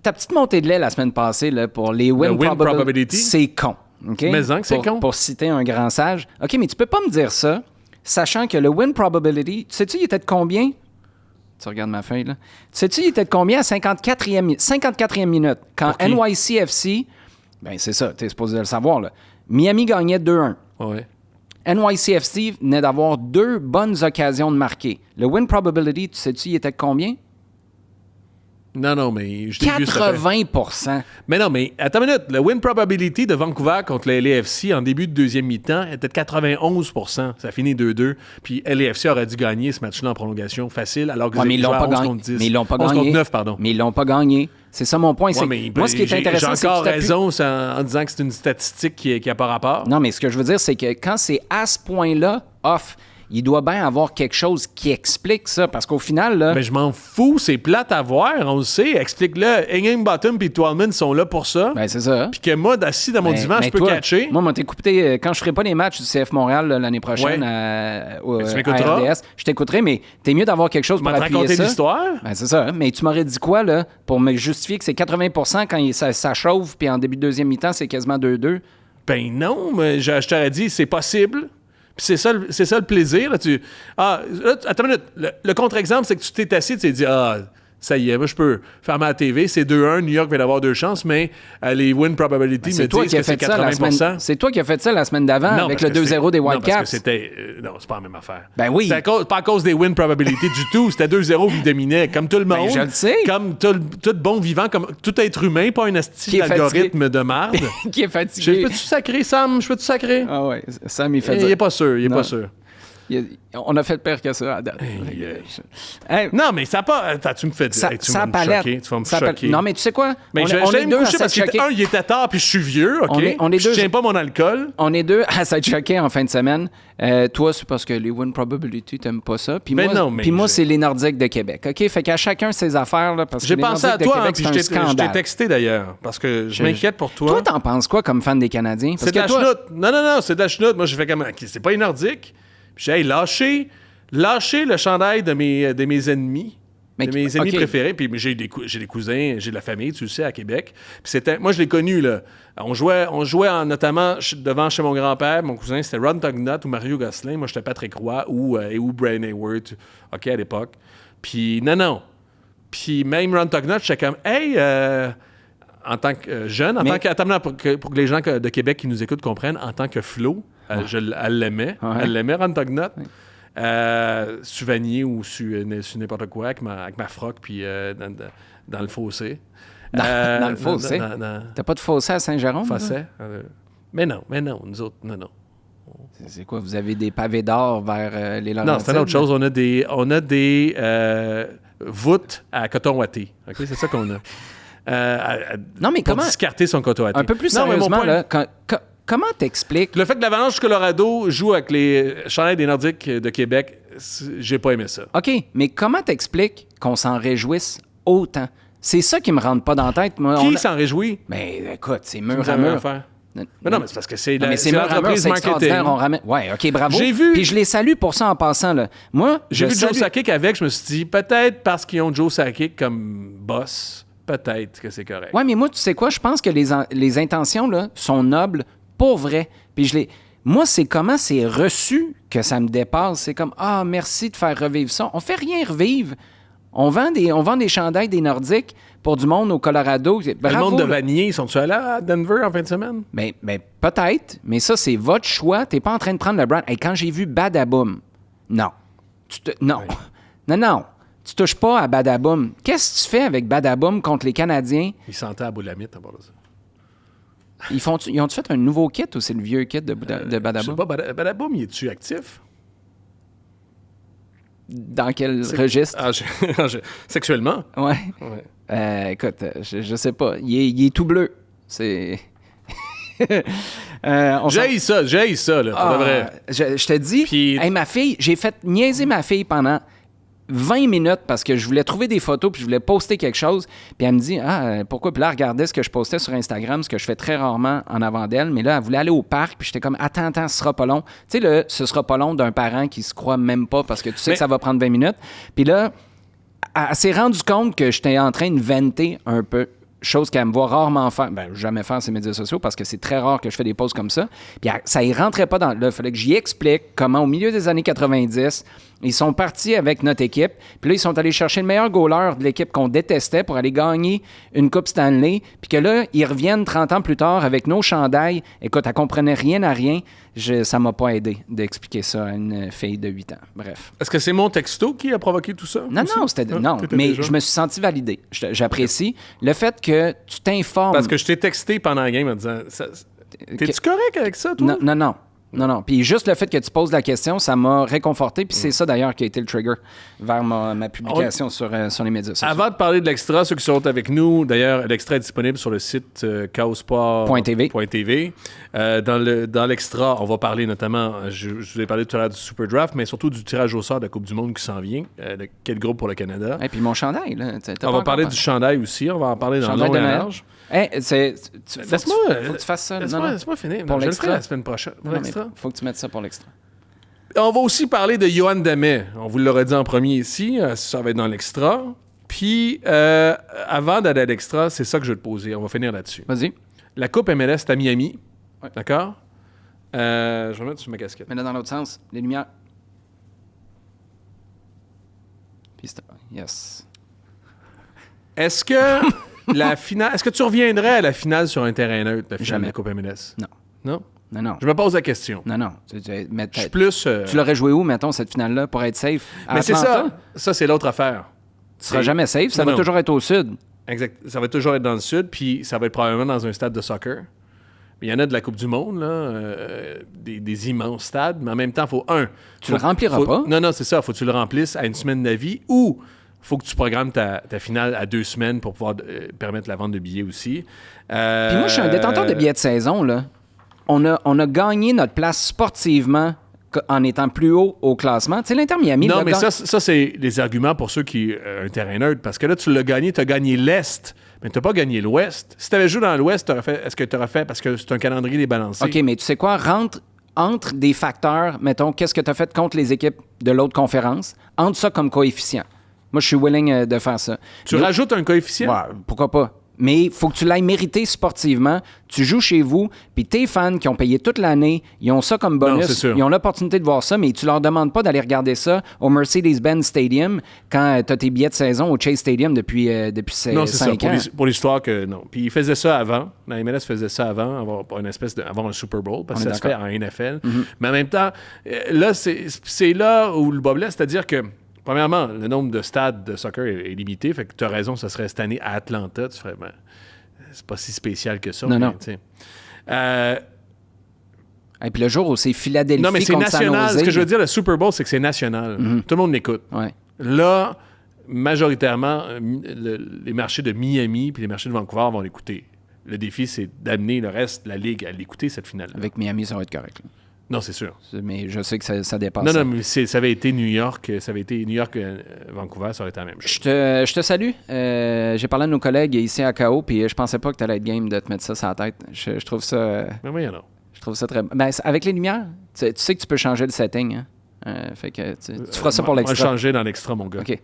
Ta petite montée de lait la semaine passée là, pour les win, win probability? c'est con. OK? Mais en que c'est Pour- con. Pour citer un grand sage. OK, mais tu peux pas me dire ça, sachant que le win probability, tu sais-tu, il était de combien? Tu regardes ma feuille, là. Tu sais-tu, il était de combien à 54e minute? Quand Pour qui? NYCFC, ben c'est ça, t'es supposé le savoir, là. Miami gagnait 2-1. Ouais. NYCFC venait d'avoir 2 bonnes occasions de marquer. Le win probability, tu sais-tu, il était de combien? Non, mais je t'ai vu ça. 80%. Mais non, mais attends une minute. Le win probability de Vancouver contre le LAFC en début de deuxième mi-temps était de 91%. Ça finit 2-2. Puis LAFC aurait dû gagner ce match-là en prolongation facile, alors que Ouais, mais ils l'ont pas gagné. contre 10. Mais ils l'ont pas 11 gagné. contre 9, pardon. Mais ils l'ont pas gagné. C'est ça mon point. Ouais, c'est... mais Moi, ce qui est intéressant, j'ai c'est encore que tu t'appuies- raison en disant que c'est une statistique qui n'a pas rapport. Non, mais ce que je veux dire, c'est que quand c'est à ce point-là, off, il doit bien avoir quelque chose qui explique ça. Parce qu'au final, là... Mais je m'en fous, c'est plate à voir, on le sait. Explique-le. Higginbottom et Twellman sont là pour ça. Ben, c'est ça. Puis que moi, assis dans mon divan, Mais je peux toi, catcher. Moi, t'écouter, quand je ferai pas les matchs du CF Montréal là, l'année prochaine Ouais. Tu à m'écouteras. RDS, je t'écouterai, mais t'es mieux d'avoir quelque chose Tu pour m'as appuyer raconté ça. l'histoire. Ben, c'est ça. Mais tu m'aurais dit quoi, là, pour me justifier que c'est 80% quand ça chauffe, puis en début de deuxième mi-temps, c'est quasiment 2-2? Ben non, mais je t'aurais dit, c'est possible. Puis c'est ça le plaisir. Là, attends une minute. Le contre-exemple, c'est que tu t'es assis, tu t'es dit, ça y est, moi, je peux fermer la TV. C'est 2-1, New York va avoir 2 chances, mais les win probability me disent que c'est 80%. C'est toi qui as fait ça la semaine d'avant Non, avec parce le que 2-0 des non, Whitecaps. parce que c'était... non, c'est pas la même affaire. Ben oui. C'était pas à cause des win probability du tout. C'était 2-0 qui dominait, comme tout le monde. je le sais. Comme tout bon vivant, comme tout être humain, pas un asti Qui est d'algorithme de marde. qui est fatigué. Peux-tu sacrer, Sam? Je peux-tu sacrer? Ah ouais, Sam, il fait Il dire. est pas sûr, il est Non. pas sûr. On a fait pire que ça à date. Hey, Non, mais ça pas... Attends, tu me fais dire... ça, Hey, tu ça vas me palette. choquer. Tu vas me Ça choquer. Non, mais tu sais quoi? Mais on j'allais est me deux à coucher parce s'être choqués. que, il était tard, puis je suis vieux, OK? On est Je deux- tiens pas mon alcool. On est deux à s'être choqués en fin de semaine. Toi, c'est parce que les win probability, t'aimes pas ça. Puis Ben moi, non, mais puis moi je- c'est les Nordiques de Québec. OK? Fait qu'à chacun ses affaires, là, parce que J'ai les pensé à Nordiques de toi, hein, Québec, puis c'est un je t'ai scandale. texté d'ailleurs, parce que je m'inquiète pour toi. Toi, t'en penses quoi comme fan des Canadiens? Parce C'est de que la toi, chenoute. Non, c'est de la chenoute. Moi, je fais comme... OK, c'est pas les Nordiques. Puis j'ai dit, hey, lâchez le chandail de mes ennemis. Mais- de mes ennemis OK. préférés. Puis j'ai des cousins, j'ai de la famille, tu le sais, à Québec. Puis c'était... Moi, je l'ai connu, là. On jouait notamment devant chez mon grand-père. Mon cousin, c'était Ron Tognott ou Mario Gosselin. Moi, j'étais Patrick Roy ou Brian Hayward. OK, à l'époque. Puis non. Puis même Ron Tognott, j'étais comme, hey... en tant que jeune, attends, pour que les gens de Québec qui nous écoutent comprennent, en tant que Flo, elle l'aimait. Ouais. Elle l'aimait, Ron Tognott. Souvenier ou sur n'importe quoi, avec ma froc, puis dans le fossé. Dans le fossé? Dans T'as pas de fossé à Saint-Jérôme? le là? fossé. Mais non, nous autres, non. C'est quoi? Vous avez des pavés d'or vers les Laurentides? Non, c'est une autre chose. On a des voûtes à coton ouaté. OK? C'est ça qu'on a. Non, mais pour comment... discarter son coton ouaté. Un peu plus Non, mais mon sérieusement, point- là, comment t'expliques... Le fait que l'Avalanche Colorado joue avec les chandails des Nordiques de Québec, j'ai pas aimé ça. OK, mais comment t'expliques qu'on s'en réjouisse autant? C'est ça qui me rentre pas dans la tête. Moi, Qui s'en réjouit? Mais écoute, c'est Tu mur nous à avais mur. affaire. Mais non, mais c'est parce que c'est mais ces murs à murs, c'est extraordinaire. On ramène... Ouais, OK, bravo. J'ai vu... Puis je les salue pour ça en passant. Là. Moi, J'ai vu Joe Sakic avec, je me suis dit, peut-être parce qu'ils ont Joe Sakic comme boss, peut-être que c'est correct. Ouais, mais moi, tu sais quoi? Je pense que les intentions là, sont nobles pour vrai. Puis moi, c'est comment c'est reçu que ça me dépasse. C'est comme, ah, merci de faire revivre ça. On fait rien revivre. On vend des chandails des Nordiques pour du monde au Colorado. Bravo, le monde de là. Vanier, ils sont-tu allés à Denver en fin de semaine? Ben, peut-être, mais ça, c'est votre choix. T'es pas en train de prendre le brand. Hey, quand j'ai vu Badaboom, non. Non. Oui. Non. Tu touches pas à Badaboom. Qu'est-ce que tu fais avec Badaboom contre les Canadiens? Ils sentaient à Boulamite à part de ça. Ils ont-tu fait un nouveau kit ou c'est le vieux kit de Badaboom? Je sais pas, Badaboom, il est-tu actif? Dans quel registre? Sexuellement? Ouais. Écoute, je sais pas. Il est tout bleu. C'est... J'ai ça, là, pour de vrai. Je te dis, Puis... hey, ma fille, j'ai fait niaiser ma fille pendant 20 minutes parce que je voulais trouver des photos puis je voulais poster quelque chose. Puis elle me dit, pourquoi? Puis là, elle regardait ce que je postais sur Instagram, ce que je fais très rarement en avant d'elle. Mais là, elle voulait aller au parc. Puis j'étais comme, attends, ce sera pas long. Tu sais, ce sera pas long d'un parent qui se croit même pas parce que tu sais que ça va prendre 20 minutes. Puis là, elle s'est rendue compte que j'étais en train de vanter un peu. Chose qu'elle me voit rarement faire. Ben, jamais faire ces médias sociaux parce que c'est très rare que je fais des posts comme ça. Puis ça y rentrait pas dans... Là, il fallait que j'y explique comment, au milieu des années 90, ils sont partis avec notre équipe. Puis là, ils sont allés chercher le meilleur goaler de l'équipe qu'on détestait pour aller gagner une Coupe Stanley. Puis que là, ils reviennent 30 ans plus tard avec nos chandails. Écoute, elle comprenait rien à rien. Ça m'a pas aidé d'expliquer ça à une fille de 8 ans. Bref. Est-ce que c'est mon texto qui a provoqué tout ça? Non, mais je me suis senti validé. J'apprécie le fait que tu t'informes. Parce que je t'ai texté pendant la game en disant... T'es-tu correct avec ça, toi? Non. Puis juste le fait que tu poses la question, ça m'a réconforté. Puis c'est ça, d'ailleurs, qui a été le trigger vers ma publication sur les médias sociaux. Avant de parler de l'extra, ceux qui sont avec nous, d'ailleurs, l'extra est disponible sur le site chaosport.tv. Dans l'extra, on va parler notamment, je vous ai parlé tout à l'heure du Super Draft, mais surtout du tirage au sort de la Coupe du Monde qui s'en vient. Quel groupe pour le Canada? Et puis mon chandail, là. On va parler du chandail aussi. On va en parler dans le long et large. Laisse-moi. Faut que tu fasses ça. Laisse-moi finir. Pour je le ferai l'extra. la semaine prochaine. Pour l'extra. Faut que tu mettes ça pour l'extra. On va aussi parler de Yoann Damet. On vous l'aurait dit en premier ici. Ça va être dans l'extra. Puis, avant d'aller à l'extra, c'est ça que je vais te poser. On va finir là-dessus. Vas-y. La Coupe MLS est à Miami. Ouais. D'accord? Je vais mettre sur ma casquette. Mais là, dans l'autre sens, les lumières. Puis yes. Est-ce que la finale... Est-ce que tu reviendrais à la finale sur un terrain neutre, la finale Jamais. de la Coupe MLS? Non. Non? Je me pose la question. Non. Je suis plus... Tu l'aurais joué où, mettons, cette finale-là, pour être safe? Mais c'est ça. Ça, c'est l'autre affaire. Tu seras jamais safe. Ça va toujours être au sud. Exact. Ça va toujours être dans le sud, puis ça va être probablement dans un stade de soccer. Mais il y en a de la Coupe du Monde, là, des immenses stades, mais en même temps, il faut Tu le rempliras pas. Non, c'est ça. Faut que tu le remplisses à une semaine d'avis ou faut que tu programmes ta finale à 2 semaines pour pouvoir permettre la vente de billets aussi. Puis moi, je suis un détenteur de billets de saison, là. On a gagné notre place sportivement en étant plus haut au classement. Tu sais, l'Inter Miami... Non, mais ça, c'est les arguments pour ceux qui ont un terrain neutre. Parce que là, tu l'as gagné, tu as gagné l'Est, mais tu n'as pas gagné l'Ouest. Si tu avais joué dans l'Ouest, est-ce que tu aurais fait... Parce que c'est un calendrier débalancé. OK, mais tu sais quoi? Rentre entre des facteurs, mettons, qu'est-ce que tu as fait contre les équipes de l'autre conférence, entre ça comme coefficient. Moi, je suis willing de faire ça. Tu rajoutes un coefficient? Ouais, pourquoi pas? Mais il faut que tu l'ailles mérité sportivement. Tu joues chez vous, puis tes fans qui ont payé toute l'année, ils ont ça comme bonus. Non, c'est sûr. Ils ont l'opportunité de voir ça, mais tu leur demandes pas d'aller regarder ça au Mercedes-Benz Stadium quand tu as tes billets de saison au Chase Stadium depuis 5 ans. Non, c'est ça. Pour l'histoire que non. Puis ils faisaient ça avant. La MLS faisait ça avant, avoir un Super Bowl, parce que ça se fait en NFL. Mm-hmm. Mais en même temps, là, c'est là où le bas blesse, c'est-à-dire que premièrement, le nombre de stades de soccer est limité. Fait que tu as raison, ça serait cette année à Atlanta. Tu ferais, c'est pas si spécial que ça. Non. Et puis le jour où c'est Philadelphie non, mais c'est national. San Ce que je veux dire, le Super Bowl, c'est que c'est national. Mm-hmm. Tout le monde l'écoute. Ouais. Là, majoritairement, les marchés de Miami puis les marchés de Vancouver vont l'écouter. Le défi, c'est d'amener le reste de la Ligue à l'écouter, cette finale-là. Avec Miami, ça va être correct. Là. Non, c'est sûr. Mais je sais que ça dépasse. Non, ça. mais ça avait été New York, Vancouver, ça aurait été la même chose. Je te salue. J'ai parlé à nos collègues ici à KO, puis je pensais pas que tu allais être game de te mettre ça sur la tête. Je trouve ça... Mais oui, alors. Je trouve ça très... Ben, avec les lumières, tu sais que tu peux changer le setting. Hein? Fait que tu feras ça pour On va l'extra. changer dans l'extra, mon gars. OK.